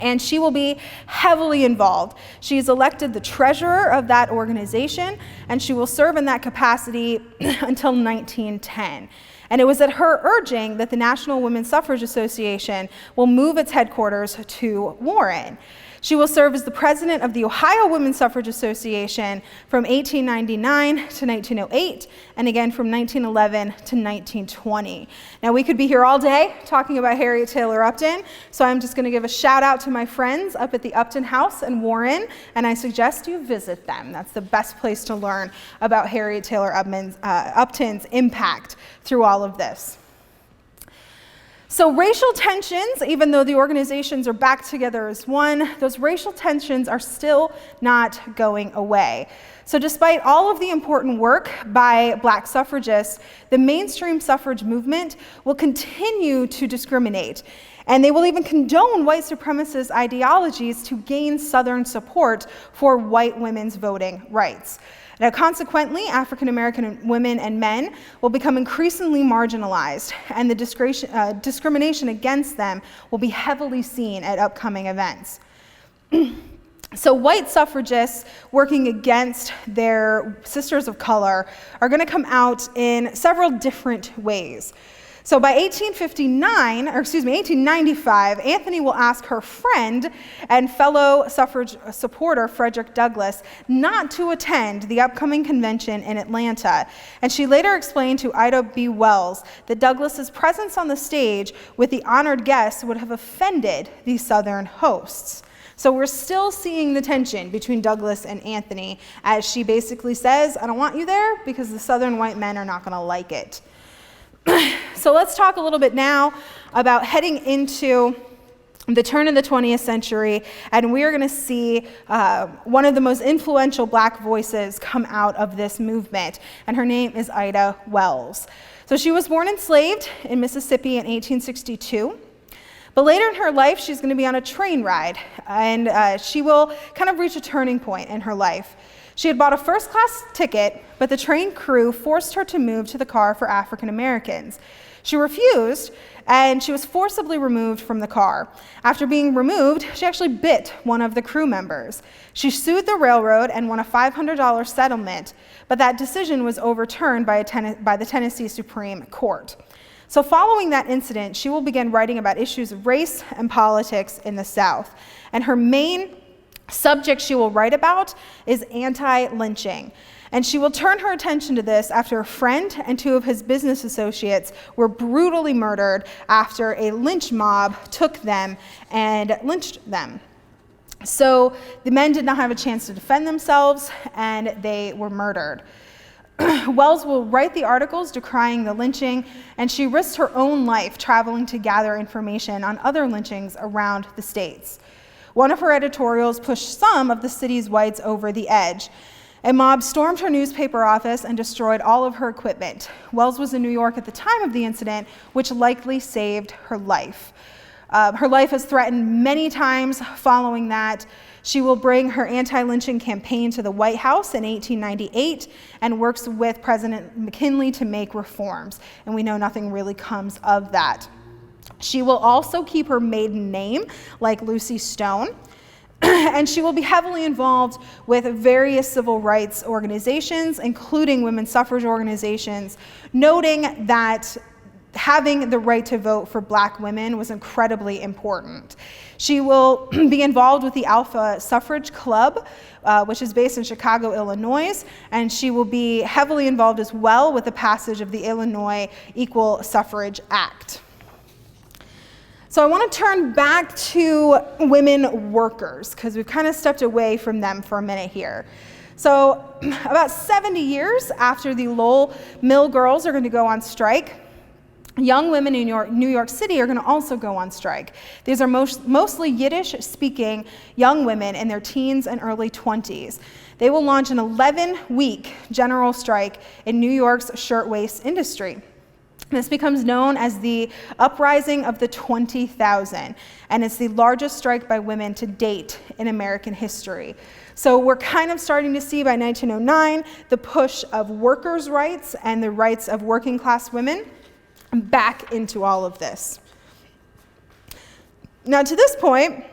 and she will be heavily involved. She is elected the treasurer of that organization, and she will serve in that capacity until 1910. And it was at her urging that the National Women's Suffrage Association will move its headquarters to Warren. She will serve as the president of the Ohio Women's Suffrage Association from 1899 to 1908, and again from 1911 to 1920. Now, we could be here all day talking about Harriet Taylor Upton, so I'm just going to give a shout out to my friends up at the Upton House in Warren, and I suggest you visit them. That's the best place to learn about Harriet Taylor Upton's impact through all of this. So racial tensions, even though the organizations are back together as one, those racial tensions are still not going away. So despite all of the important work by black suffragists, the mainstream suffrage movement will continue to discriminate, and they will even condone white supremacist ideologies to gain Southern support for white women's voting rights. Now, consequently, African American women and men will become increasingly marginalized, and the discrimination against them will be heavily seen at upcoming events. So white suffragists working against their sisters of color are going to come out in several different ways. So by 1895, Anthony will ask her friend and fellow suffrage supporter Frederick Douglass not to attend the upcoming convention in Atlanta. And she later explained to Idda Wells that Douglass's presence on the stage with the honored guests would have offended the Southern hosts. So we're still seeing the tension between Douglass and Anthony, as she basically says, I don't want you there because the Southern white men are not going to like it. So let's talk a little bit now about heading into the turn of the 20th century, and we are going to see one of the most influential black voices come out of this movement, and her name is Idda Wells. So she was born enslaved in Mississippi in 1862. But later in her life, she's going to be on a train ride, and she will kind of reach a turning point in her life. She had bought a first-class ticket, but the train crew forced her to move to the car for African Americans. She refused, and she was forcibly removed from the car. After being removed, she actually bit one of the crew members. She sued the railroad and won a $500 settlement, but that decision was overturned by the Tennessee Supreme Court. So following that incident, she will begin writing about issues of race and politics in the South. And her main subject she will write about is anti-lynching. And she will turn her attention to this after a friend and two of his business associates were brutally murdered after a lynch mob took them and lynched them. So the men did not have a chance to defend themselves, and they were murdered. Wells will write the articles decrying the lynching, and she risked her own life traveling to gather information on other lynchings around the states. One of her editorials pushed some of the city's whites over the edge. A mob stormed her newspaper office and destroyed all of her equipment. Wells was in New York at the time of the incident, which likely saved her life. Her life is threatened many times following that. She will bring her anti-lynching campaign to the White House in 1898 and works with President McKinley to make reforms. And we know nothing really comes of that. She will also keep her maiden name, like Lucy Stone. And she will be heavily involved with various civil rights organizations, including women's suffrage organizations, noting that having the right to vote for Black women was incredibly important. She will be involved with the Alpha Suffrage Club, which is based in Chicago, Illinois, and she will be heavily involved as well with the passage of the Illinois Equal Suffrage Act. So I want to turn back to women workers, because we've kind of stepped away from them for a minute here. So about 70 years after the Lowell Mill girls are going to go on strike, young women in New York City are going to also go on strike. These are mostly Yiddish-speaking young women in their teens and early 20s. They will launch an 11-week general strike in New York's shirtwaist industry. This becomes known as the Uprising of the 20,000, and it's the largest strike by women to date in American history. So we're kind of starting to see by 1909 the push of workers' rights and the rights of working class women back into all of this. Now, to this point,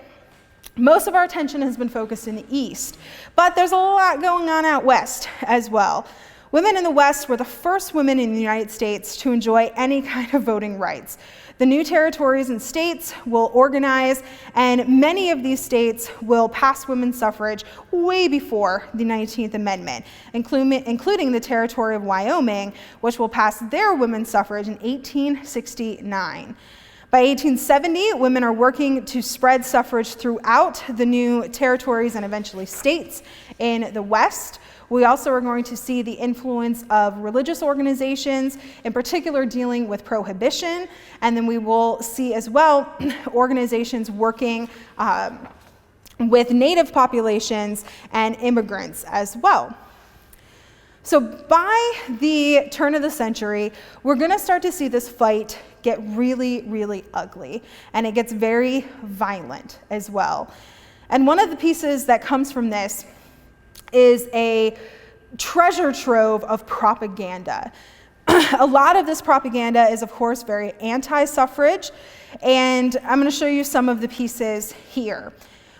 most of our attention has been focused in the East, but there's a lot going on out West as well. Women in the West were the first women in the United States to enjoy any kind of voting rights. The new territories and states will organize, and many of these states will pass women's suffrage way before the 19th Amendment, including the territory of Wyoming, which will pass their women's suffrage in 1869. By 1870, women are working to spread suffrage throughout the new territories and eventually states in the West. We also are going to see the influence of religious organizations, in particular dealing with prohibition, and then we will see as well organizations working with native populations and immigrants as well. So by the turn of the century, we're going to start to see this fight get really, really ugly, and it gets very violent as well. And one of the pieces that comes from this is a treasure trove of propaganda. A lot of this propaganda is, of course, very anti-suffrage, and I'm going to show you some of the pieces here.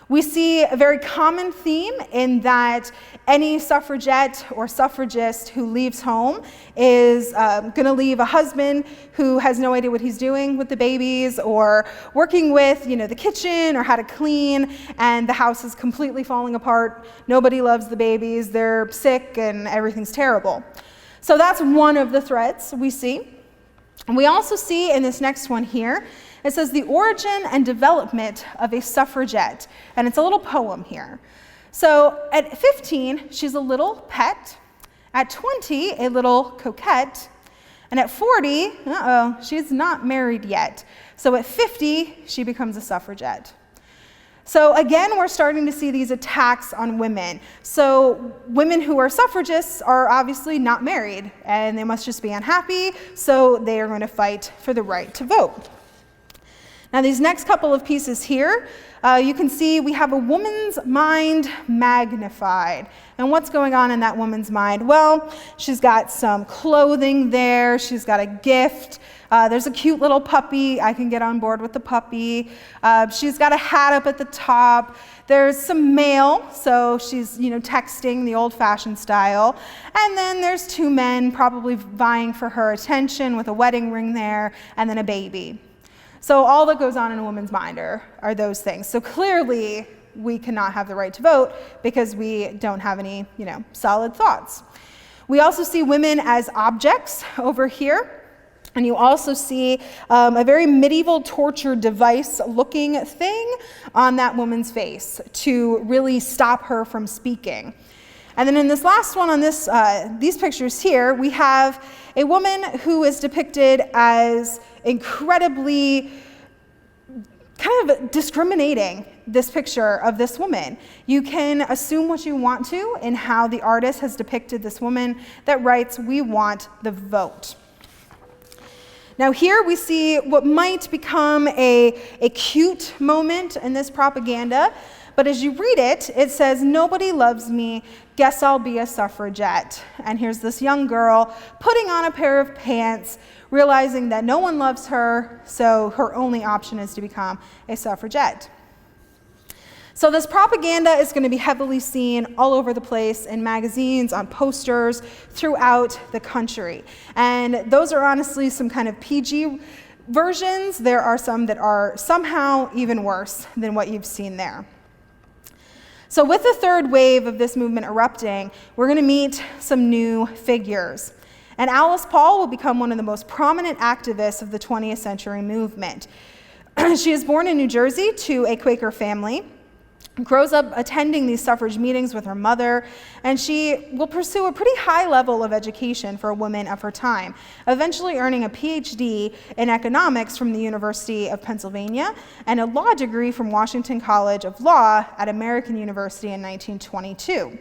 We see a very common theme in that any suffragette or suffragist who leaves home is going to leave a husband who has no idea what he's doing with the babies, or working with, the kitchen or how to clean, and the house is completely falling apart. Nobody loves the babies. They're sick and everything's terrible. So that's one of the threats we see. And we also see in this next one here, it says the origin and development of a suffragette, and it's a little poem here. So at 15, she's a little pet. At 20, a little coquette. And at 40, she's not married yet. So at 50, she becomes a suffragette. So again, we're starting to see these attacks on women. So women who are suffragists are obviously not married, and they must just be unhappy, so they are going to fight for the right to vote. Now these next couple of pieces here, you can see we have a woman's mind magnified. And what's going on in that woman's mind? Well, she's got some clothing there, she's got a gift, there's a cute little puppy, I can get on board with the puppy. She's got a hat up at the top, there's some mail, so she's texting the old-fashioned style. And then there's two men probably vying for her attention with a wedding ring there, and then a baby. So all that goes on in a woman's mind are those things. So clearly, we cannot have the right to vote because we don't have any, solid thoughts. We also see women as objects over here. And you also see a very medieval torture device looking thing on that woman's face to really stop her from speaking. And then in this last one on these pictures here, we have a woman who is depicted as incredibly kind of discriminating, this picture of this woman. You can assume what you want to in how the artist has depicted this woman that writes, "We want the vote." Now here we see what might become a cute moment in this propaganda, but as you read it, it says, "Nobody loves me, guess I'll be a suffragette." And here's this young girl putting on a pair of pants, realizing that no one loves her, so her only option is to become a suffragette. So this propaganda is going to be heavily seen all over the place in magazines, on posters, throughout the country. And those are honestly some kind of PG versions. There are some that are somehow even worse than what you've seen there. So with the third wave of this movement erupting, we're going to meet some new figures. And Alice Paul will become one of the most prominent activists of the 20th century movement. She is born in New Jersey to a Quaker family, grows up attending these suffrage meetings with her mother, and she will pursue a pretty high level of education for a woman of her time, eventually earning a PhD in economics from the University of Pennsylvania and a law degree from Washington College of Law at American University in 1922.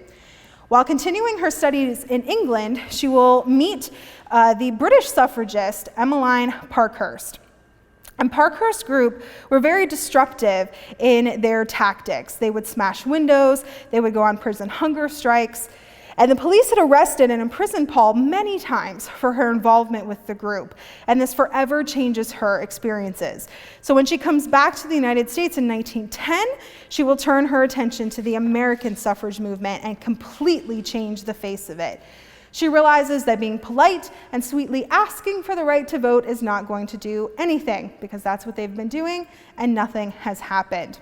While continuing her studies in England, she will meet the British suffragist Emmeline Parkhurst. And Parkhurst's group were very disruptive in their tactics. They would smash windows, they would go on prison hunger strikes, and the police had arrested and imprisoned Paul many times for her involvement with the group, and this forever changes her experiences. So when she comes back to the United States in 1910, she will turn her attention to the American suffrage movement and completely change the face of it. She realizes that being polite and sweetly asking for the right to vote is not going to do anything, because that's what they've been doing and nothing has happened.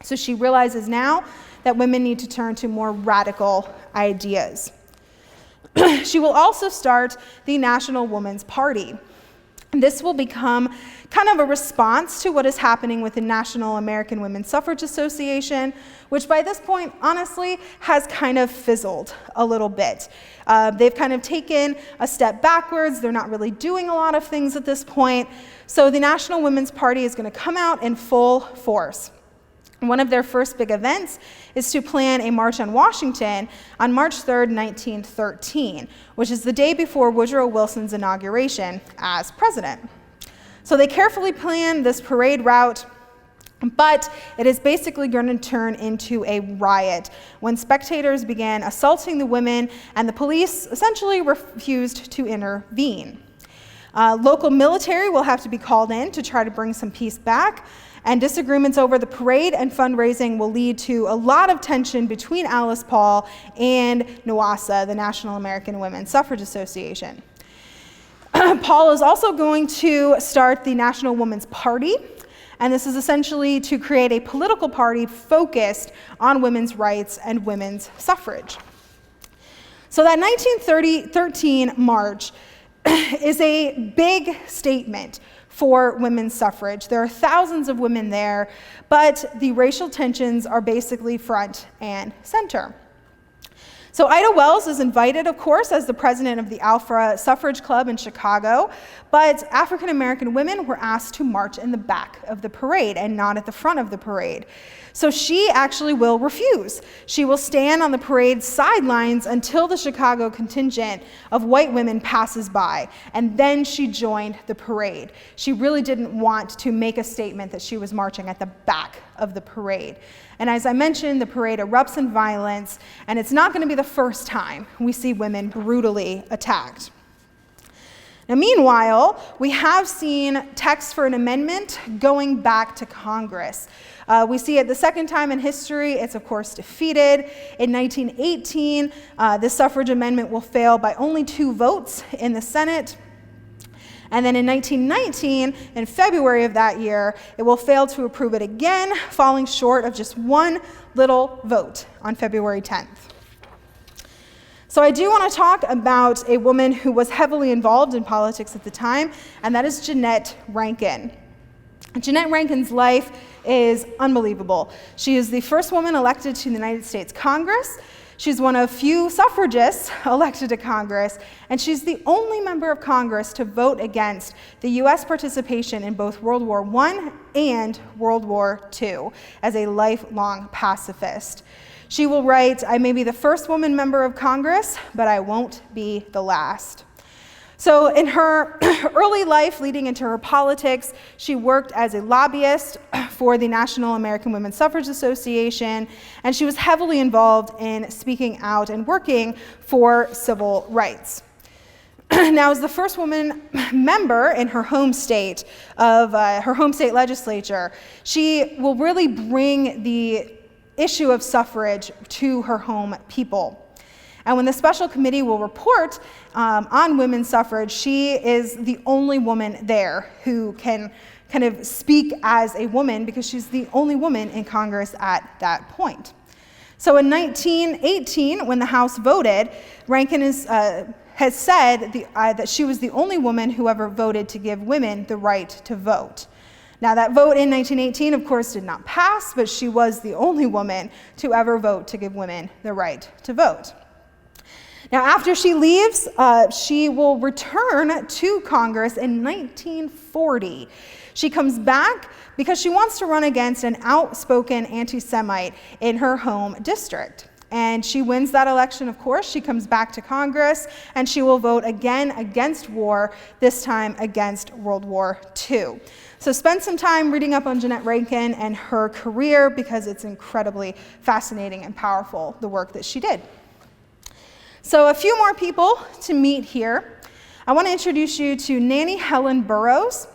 So she realizes now that women need to turn to more radical ideas. She will also start the National Woman's Party. This will become kind of a response to what is happening with the National American Women's Suffrage Association, which by this point, honestly, has kind of fizzled a little bit. They've kind of taken a step backwards. They're not really doing a lot of things at this point. So the National Women's Party is going to come out in full force. One of their first big events is to plan a march on Washington on March 3rd, 1913, which is the day before Woodrow Wilson's inauguration as president. So they carefully plan this parade route, but it is basically going to turn into a riot when spectators began assaulting the women and the police essentially refused to intervene. Local military will have to be called in to try to bring some peace back, and disagreements over the parade and fundraising will lead to a lot of tension between Alice Paul and NAWASA, the National American Women's Suffrage Association. Paul is also going to start the National Woman's Party, and this is essentially to create a political party focused on women's rights and women's suffrage. So that 1913 march is a big statement for women's suffrage. There are thousands of women there, but the racial tensions are basically front and center. So Idda Wells is invited, of course, as the president of the Alpha Suffrage Club in Chicago, but African American women were asked to march in the back of the parade and not at the front of the parade. So she actually will refuse. She will stand on the parade's sidelines until the Chicago contingent of white women passes by, and then she joined the parade. She really didn't want to make a statement that she was marching at the back of the parade. And as I mentioned, the parade erupts in violence, and it's not going to be the first time we see women brutally attacked. Now, meanwhile, we have seen texts for an amendment going back to Congress. We see it the second time in history. It's, of course, defeated. In 1918, the suffrage amendment will fail by only 2 votes in the Senate. And then in 1919, in February of that year, it will fail to approve it again, falling short of just 1 little vote on February 10th. So I do want to talk about a woman who was heavily involved in politics at the time, and that is Jeannette Rankin. Jeannette Rankin's life is unbelievable. She is the first woman elected to the United States Congress. She's one of few suffragists elected to Congress, and she's the only member of Congress to vote against the U.S. participation in both World War I and World War II as a lifelong pacifist. She will write, "I may be the first woman member of Congress, but I won't be the last." So in her early life leading into her politics, she worked as a lobbyist for the National American Women's Suffrage Association, and she was heavily involved in speaking out and working for civil rights. Now, as the first woman member in her home state of her home state legislature, she will really bring the issue of suffrage to her home people. And when the special committee will report on women's suffrage, she is the only woman there who can kind of speak as a woman because she's the only woman in Congress at that point. So in 1918, when the House voted, Rankin has said that she was the only woman who ever voted to give women the right to vote. Now, that vote in 1918, of course, did not pass, but she was the only woman to ever vote to give women the right to vote. Now, after she leaves, she will return to Congress in 1940. She comes back because she wants to run against an outspoken anti-Semite in her home district. And she wins that election, of course. She comes back to Congress, and she will vote again against war, this time against World War II. So spend some time reading up on Jeannette Rankin and her career because it's incredibly fascinating and powerful, the work that she did. So a few more people to meet here. I want to introduce you to Nanny Helen Burroughs.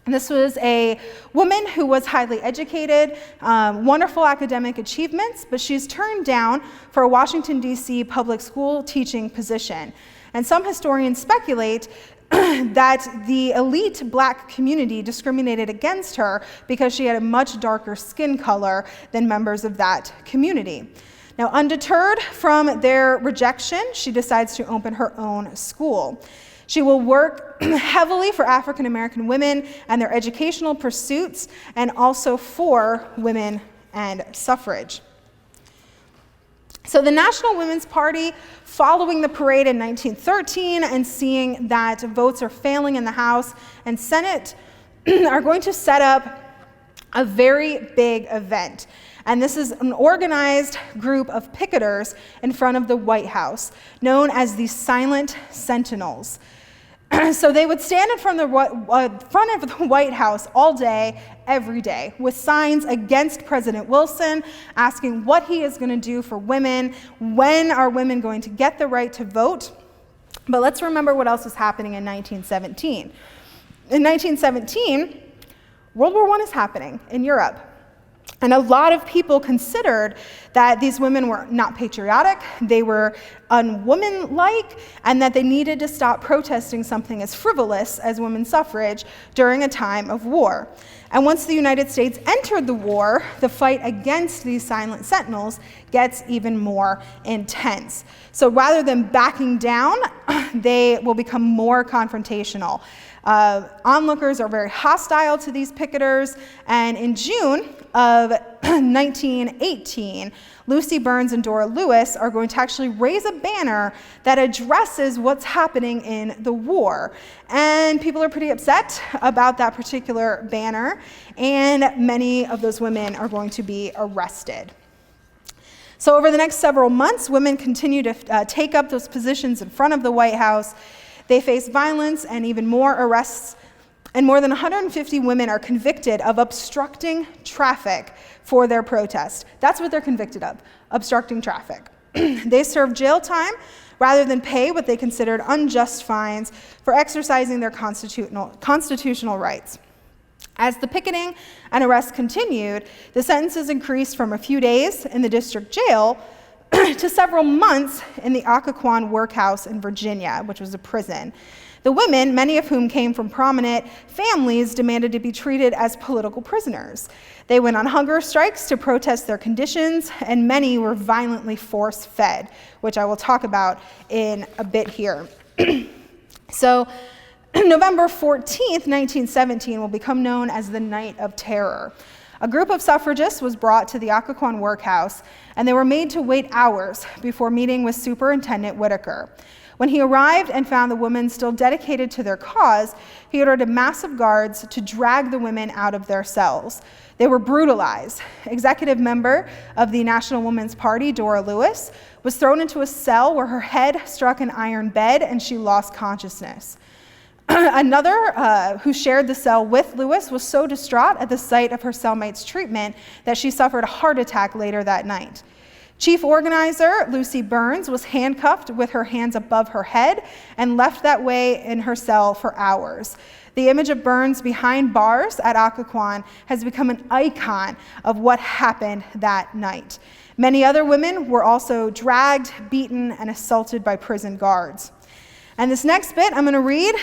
This was a woman who was highly educated, wonderful academic achievements, but she's turned down for a Washington, D.C. public school teaching position. And some historians speculate that the elite black community discriminated against her because she had a much darker skin color than members of that community. Now, undeterred from their rejection, she decides to open her own school. She will work heavily for African American women and their educational pursuits, and also for women and suffrage. So the National Women's Party, following the parade in 1913 and seeing that votes are failing in the House and Senate, are going to set up a very big event. And this is an organized group of picketers in front of the White House, known as the Silent Sentinels. So they would stand in front of the White House all day, every day, with signs against President Wilson, asking what he is going to do for women, when are women going to get the right to vote. But let's remember what else was happening in 1917. In 1917, World War I is happening in Europe. And a lot of people considered that these women were not patriotic, they were unwomanlike, and that they needed to stop protesting something as frivolous as women's suffrage during a time of war. And once the United States entered the war, the fight against these silent sentinels gets even more intense. So rather than backing down, they will become more confrontational. Onlookers are very hostile to these picketers, and in June of 1918, Lucy Burns and Dora Lewis are going to actually raise a banner that addresses what's happening in the war. And people are pretty upset about that particular banner, and many of those women are going to be arrested. So over the next several months, women continue to take up those positions in front of the White House. They face violence and even more arrests, and more than 150 women are convicted of obstructing traffic for their protest. That's what they're convicted of, obstructing traffic. They serve jail time rather than pay what they considered unjust fines for exercising their constitutional rights. As the picketing and arrests continued, the sentences increased from a few days in the district jail to several months in the Occoquan workhouse in Virginia, which was a prison. The women, many of whom came from prominent families, demanded to be treated as political prisoners. They went on hunger strikes to protest their conditions, and many were violently force-fed, which I will talk about in a bit here. So, November 14th, 1917 will become known as the Night of Terror. A group of suffragists was brought to the Occoquan workhouse, and they were made to wait hours before meeting with Superintendent Whitaker. When he arrived and found the women still dedicated to their cause, he ordered a mass of guards to drag the women out of their cells. They were brutalized. Executive member of the National Woman's Party, Dora Lewis, was thrown into a cell where her head struck an iron bed and she lost consciousness. Another who shared the cell with Lewis was so distraught at the sight of her cellmate's treatment that she suffered a heart attack later that night. Chief organizer Lucy Burns was handcuffed with her hands above her head and left that way in her cell for hours. The image of Burns behind bars at Occoquan has become an icon of what happened that night. Many other women were also dragged, beaten, and assaulted by prison guards. And this next bit I'm going to read,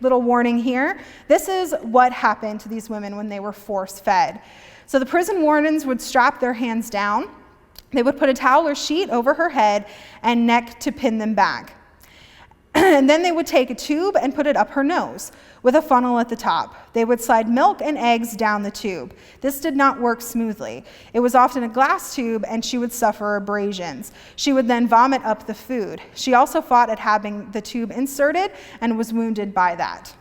little warning here. This is what happened to these women when they were force-fed. So the prison wardens would strap their hands down. They would put a towel or sheet over her head and neck to pin them back. And then they would take a tube and put it up her nose with a funnel at the top. They would slide milk and eggs down the tube. This did not work smoothly. It was often a glass tube, and she would suffer abrasions. She would then vomit up the food. She also fought at having the tube inserted and was wounded by that.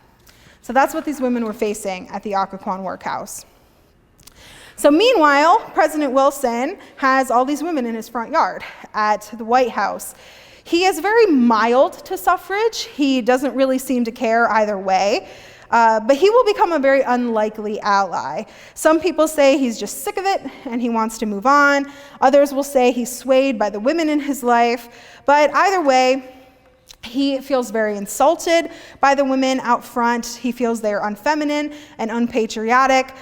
So that's what these women were facing at the Occoquan workhouse. So meanwhile, President Wilson has all these women in his front yard at the White House. He is very mild to suffrage. He doesn't really seem to care either way, but he will become a very unlikely ally. Some people say he's just sick of it and he wants to move on. Others will say he's swayed by the women in his life, but either way, he feels very insulted by the women out front. He feels they are unfeminine and unpatriotic.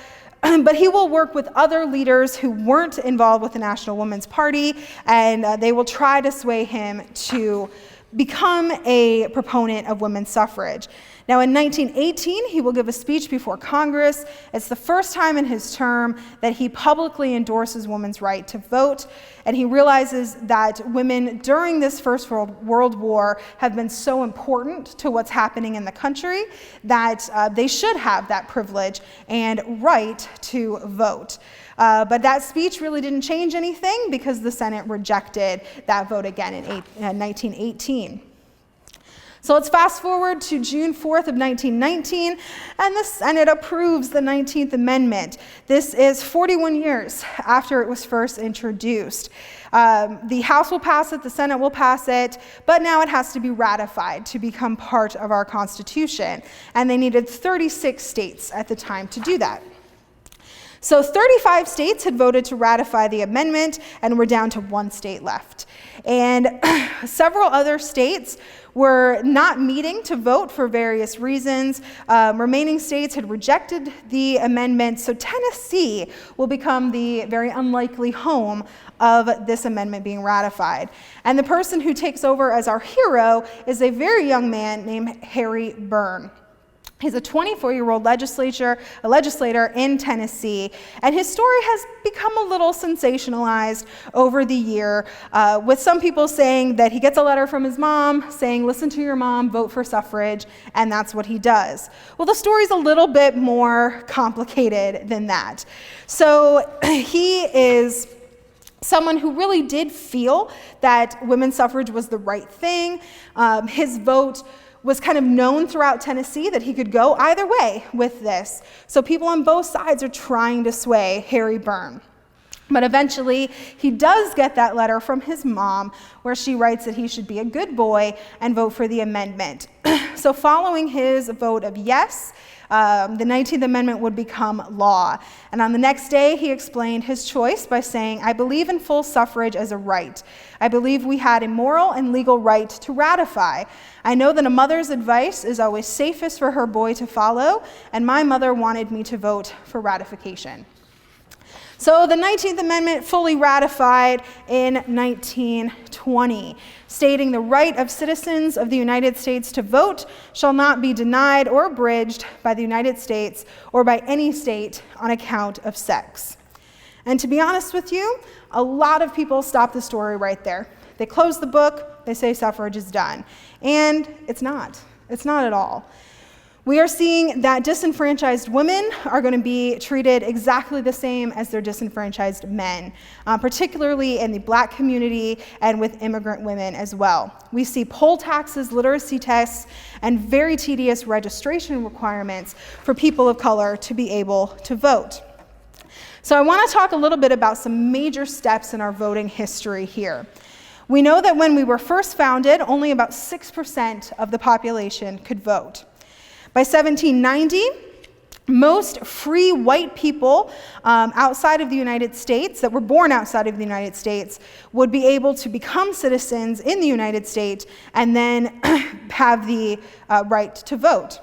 But he will work with other leaders who weren't involved with the National Woman's Party, and they will try to sway him to become a proponent of women's suffrage. Now, in 1918, he will give a speech before Congress. It's the first time in his term that he publicly endorses women's right to vote, and he realizes that women during this First World War have been so important to what's happening in the country that they should have that privilege and right to vote. But that speech really didn't change anything because the Senate rejected that vote again in 1918. So let's fast forward to June 4th of 1919, and the Senate approves the 19th Amendment. This is 41 years after it was first introduced. The House will pass it, the Senate will pass it, but now it has to be ratified to become part of our Constitution, and they needed 36 states at the time to do that. So 35 states had voted to ratify the amendment, and we're down to one state left. And several other states were not meeting to vote for various reasons. Remaining states had rejected the amendment, so Tennessee will become the very unlikely home of this amendment being ratified. And the person who takes over as our hero is a very young man named Harry Byrne. He's a 24-year-old legislator in Tennessee, and his story has become a little sensationalized over the year, with some people saying that he gets a letter from his mom saying, listen to your mom, vote for suffrage, and that's what he does. Well, the story's a little bit more complicated than that. So he is someone who really did feel that women's suffrage was the right thing. His vote was kind of known throughout Tennessee that he could go either way with this. So people on both sides are trying to sway Harry Byrne. But eventually, he does get that letter from his mom where she writes that he should be a good boy and vote for the amendment. So following his vote of yes, the 19th Amendment would become law. And on the next day, he explained his choice by saying, I believe in full suffrage as a right. I believe we had a moral and legal right to ratify. I know that a mother's advice is always safest for her boy to follow, and my mother wanted me to vote for ratification. So the 19th Amendment fully ratified in 1920, stating the right of citizens of the United States to vote shall not be denied or abridged by the United States or by any state on account of sex. And to be honest with you, a lot of people stop the story right there. They close the book, they say suffrage is done. And it's not. It's not at all. We are seeing that disenfranchised women are going to be treated exactly the same as their disenfranchised men, particularly in the Black community and with immigrant women as well. We see poll taxes, literacy tests, and very tedious registration requirements for people of color to be able to vote. So I want to talk a little bit about some major steps in our voting history here. We know that when we were first founded, only about 6% of the population could vote. By 1790, most free white people outside of the United States, that were born outside of the United States, would be able to become citizens in the United States and then have the right to vote.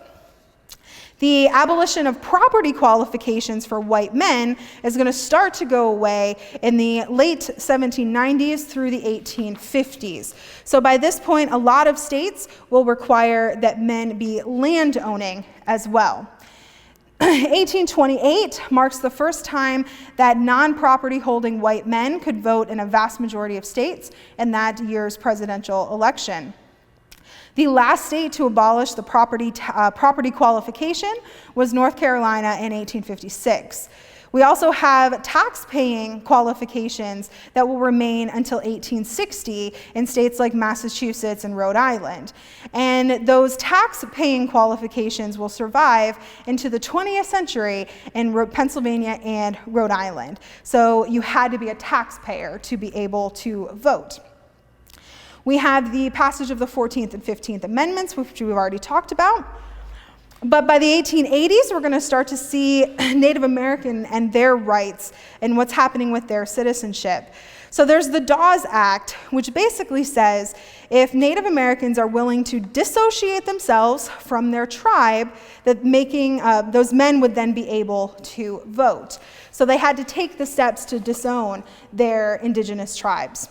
The abolition of property qualifications for white men is going to start to go away in the late 1790s through the 1850s. So by this point, a lot of states will require that men be land owning as well. 1828 marks the first time that non-property holding white men could vote in a vast majority of states in that year's presidential election. The last state to abolish the property qualification was North Carolina in 1856. We also have tax-paying qualifications that will remain until 1860 in states like Massachusetts and Rhode Island. And those tax-paying qualifications will survive into the 20th century in Pennsylvania and Rhode Island. So you had to be a taxpayer to be able to vote. We have the passage of the 14th and 15th Amendments, which we've already talked about. But by the 1880s, we're going to start to see Native American and their rights and what's happening with their citizenship. So there's the Dawes Act, which basically says if Native Americans are willing to dissociate themselves from their tribe, that those men would then be able to vote. So they had to take the steps to disown their indigenous tribes.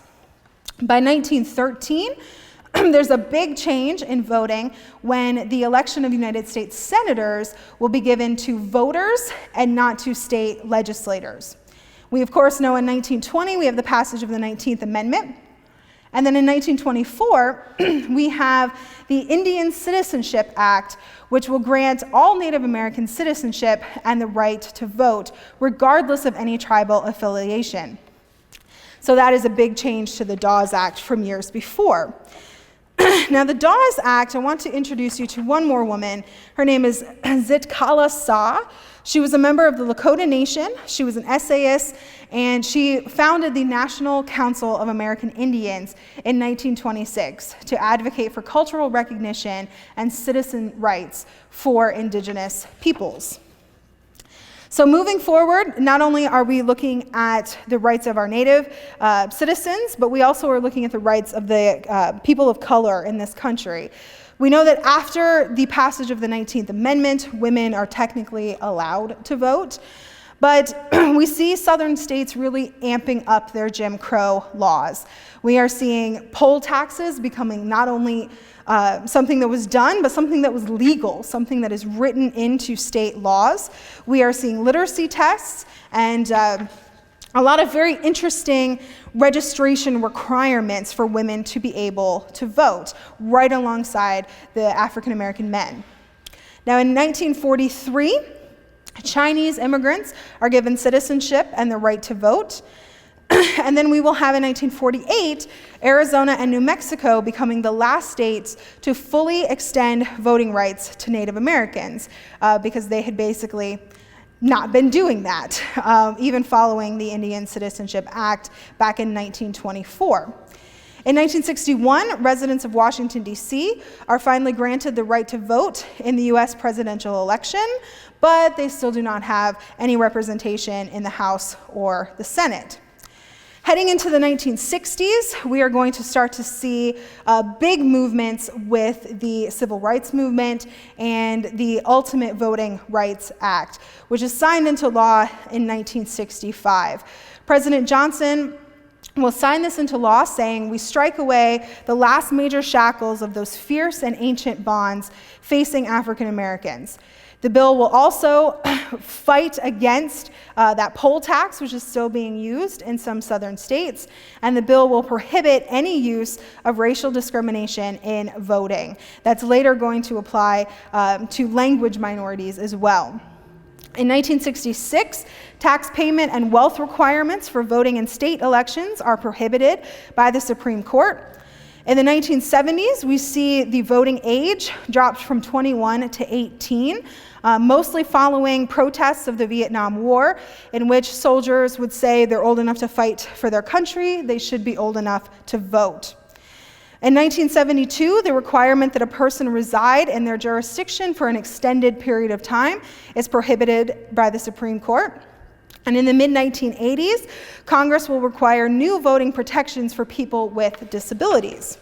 By 1913, there's a big change in voting when the election of United States senators will be given to voters and not to state legislators. We, of course, know in 1920 we have the passage of the 19th Amendment. And then in 1924, we have the Indian Citizenship Act, which will grant all Native American citizenship and the right to vote, regardless of any tribal affiliation. So that is a big change to the Dawes Act from years before. Now, the Dawes Act, I want to introduce you to one more woman. Her name is Zitkala Sa. She was a member of the Lakota Nation. She was an essayist, and she founded the National Council of American Indians in 1926 to advocate for cultural recognition and citizen rights for indigenous peoples. So moving forward, not only are we looking at the rights of our Native citizens, but we also are looking at the rights of the people of color in this country. We know that after the passage of the 19th Amendment, women are technically allowed to vote, But we see southern states really amping up their Jim Crow laws. We are seeing poll taxes becoming not only something that was done, but something that was legal, something that is written into state laws. We are seeing literacy tests and a lot of very interesting registration requirements for women to be able to vote, right alongside the African American men. Now in 1943, Chinese immigrants are given citizenship and the right to vote. And then we will have in 1948, Arizona and New Mexico becoming the last states to fully extend voting rights to Native Americans, because they had basically not been doing that, even following the Indian Citizenship Act back in 1924. In 1961, residents of Washington, D.C. are finally granted the right to vote in the U.S. presidential election, but they still do not have any representation in the House or the Senate. Heading into the 1960s, we are going to start to see big movements with the Civil Rights Movement and the Ultimate Voting Rights Act, which is signed into law in 1965. President Johnson will sign this into law, saying we strike away the last major shackles of those fierce and ancient bonds facing African Americans. The bill will also fight against that poll tax, which is still being used in some southern states, and the bill will prohibit any use of racial discrimination in voting. That's later going to apply to language minorities as well. In 1966, tax payment and wealth requirements for voting in state elections are prohibited by the Supreme Court. In the 1970s, we see the voting age dropped from 21 to 18, mostly following protests of the Vietnam War, in which soldiers would say they're old enough to fight for their country, they should be old enough to vote. In 1972, the requirement that a person reside in their jurisdiction for an extended period of time is prohibited by the Supreme Court. And in the mid-1980s, Congress will require new voting protections for people with disabilities.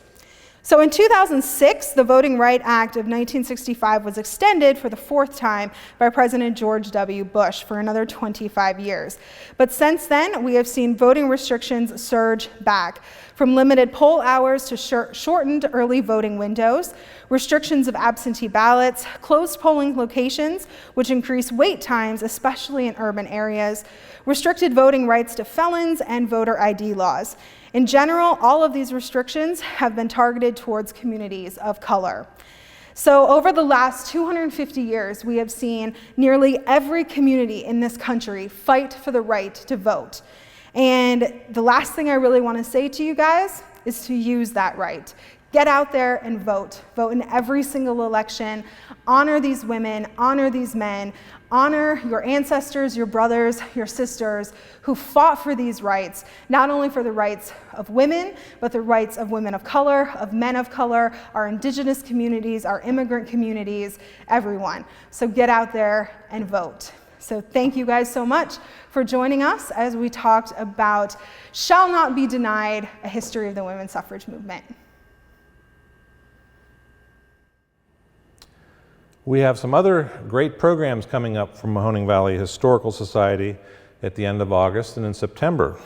So in 2006, the Voting Rights Act of 1965 was extended for the fourth time by President George W. Bush for another 25 years. But since then, we have seen voting restrictions surge back, from limited poll hours to shortened early voting windows, restrictions of absentee ballots, closed polling locations, which increase wait times, especially in urban areas, restricted voting rights to felons, and voter ID laws. In general, all of these restrictions have been targeted towards communities of color. So over the last 250 years, we have seen nearly every community in this country fight for the right to vote. And the last thing I really want to say to you guys is to use that right. Get out there and vote. Vote in every single election. Honor these women, honor these men, honor your ancestors, your brothers, your sisters who fought for these rights, not only for the rights of women, but the rights of women of color, of men of color, our indigenous communities, our immigrant communities, everyone. So get out there and vote. So thank you guys so much for joining us as we talked about Shall Not Be Denied, a history of the women's suffrage movement. We have some other great programs coming up from Mahoning Valley Historical Society at the end of August and in September.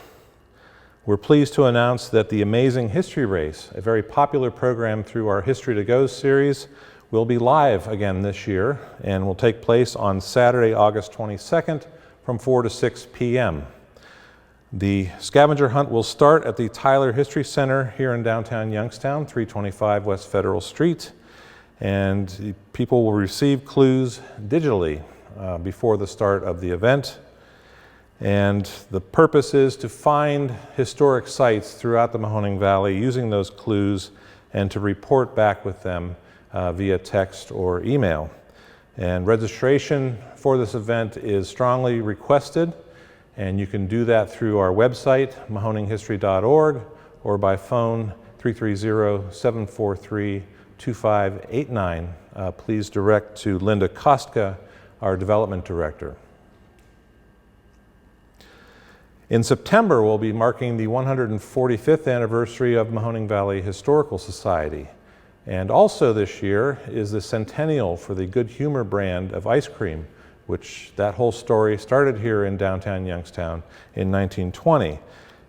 We're pleased to announce that the Amazing History Race, a very popular program through our History to Go series, will be live again this year and will take place on Saturday, August 22nd from 4 to 6 p.m. The scavenger hunt will start at the Tyler History Center here in downtown Youngstown, 325 West Federal Street. And people will receive clues digitally before the start of the event. And the purpose is to find historic sites throughout the Mahoning Valley using those clues and to report back with them via text or email. And registration for this event is strongly requested, and you can do that through our website, mahoninghistory.org, or by phone 330-743-2589. Please direct to Linda Kostka, our development director. In September, we'll be marking the 145th anniversary of Mahoning Valley Historical Society. And also this year is the centennial for the Good Humor brand of ice cream, which that whole story started here in downtown Youngstown in 1920.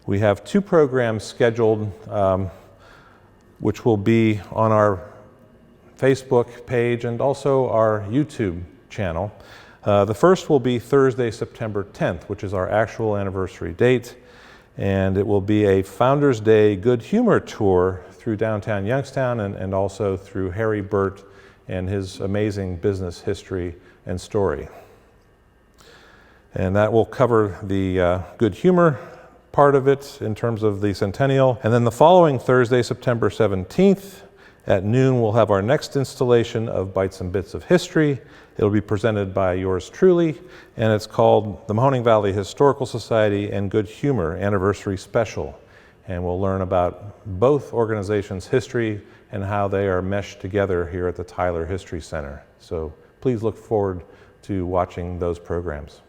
We have 2 programs scheduled, which will be on our Facebook page and also our YouTube channel. The first will be Thursday, September 10th, which is our actual anniversary date, and it will be a Founders Day Good Humor tour through downtown Youngstown and also through Harry Burt and his amazing business history and story. And that will cover the good humor part of it in terms of the centennial. And then the following Thursday, September 17th, at noon, we'll have our next installation of Bites and Bits of History. It'll be presented by yours truly, and it's called the Mahoning Valley Historical Society and Good Humor Anniversary Special. And we'll learn about both organizations' history and how they are meshed together here at the Tyler History Center. So please look forward to watching those programs.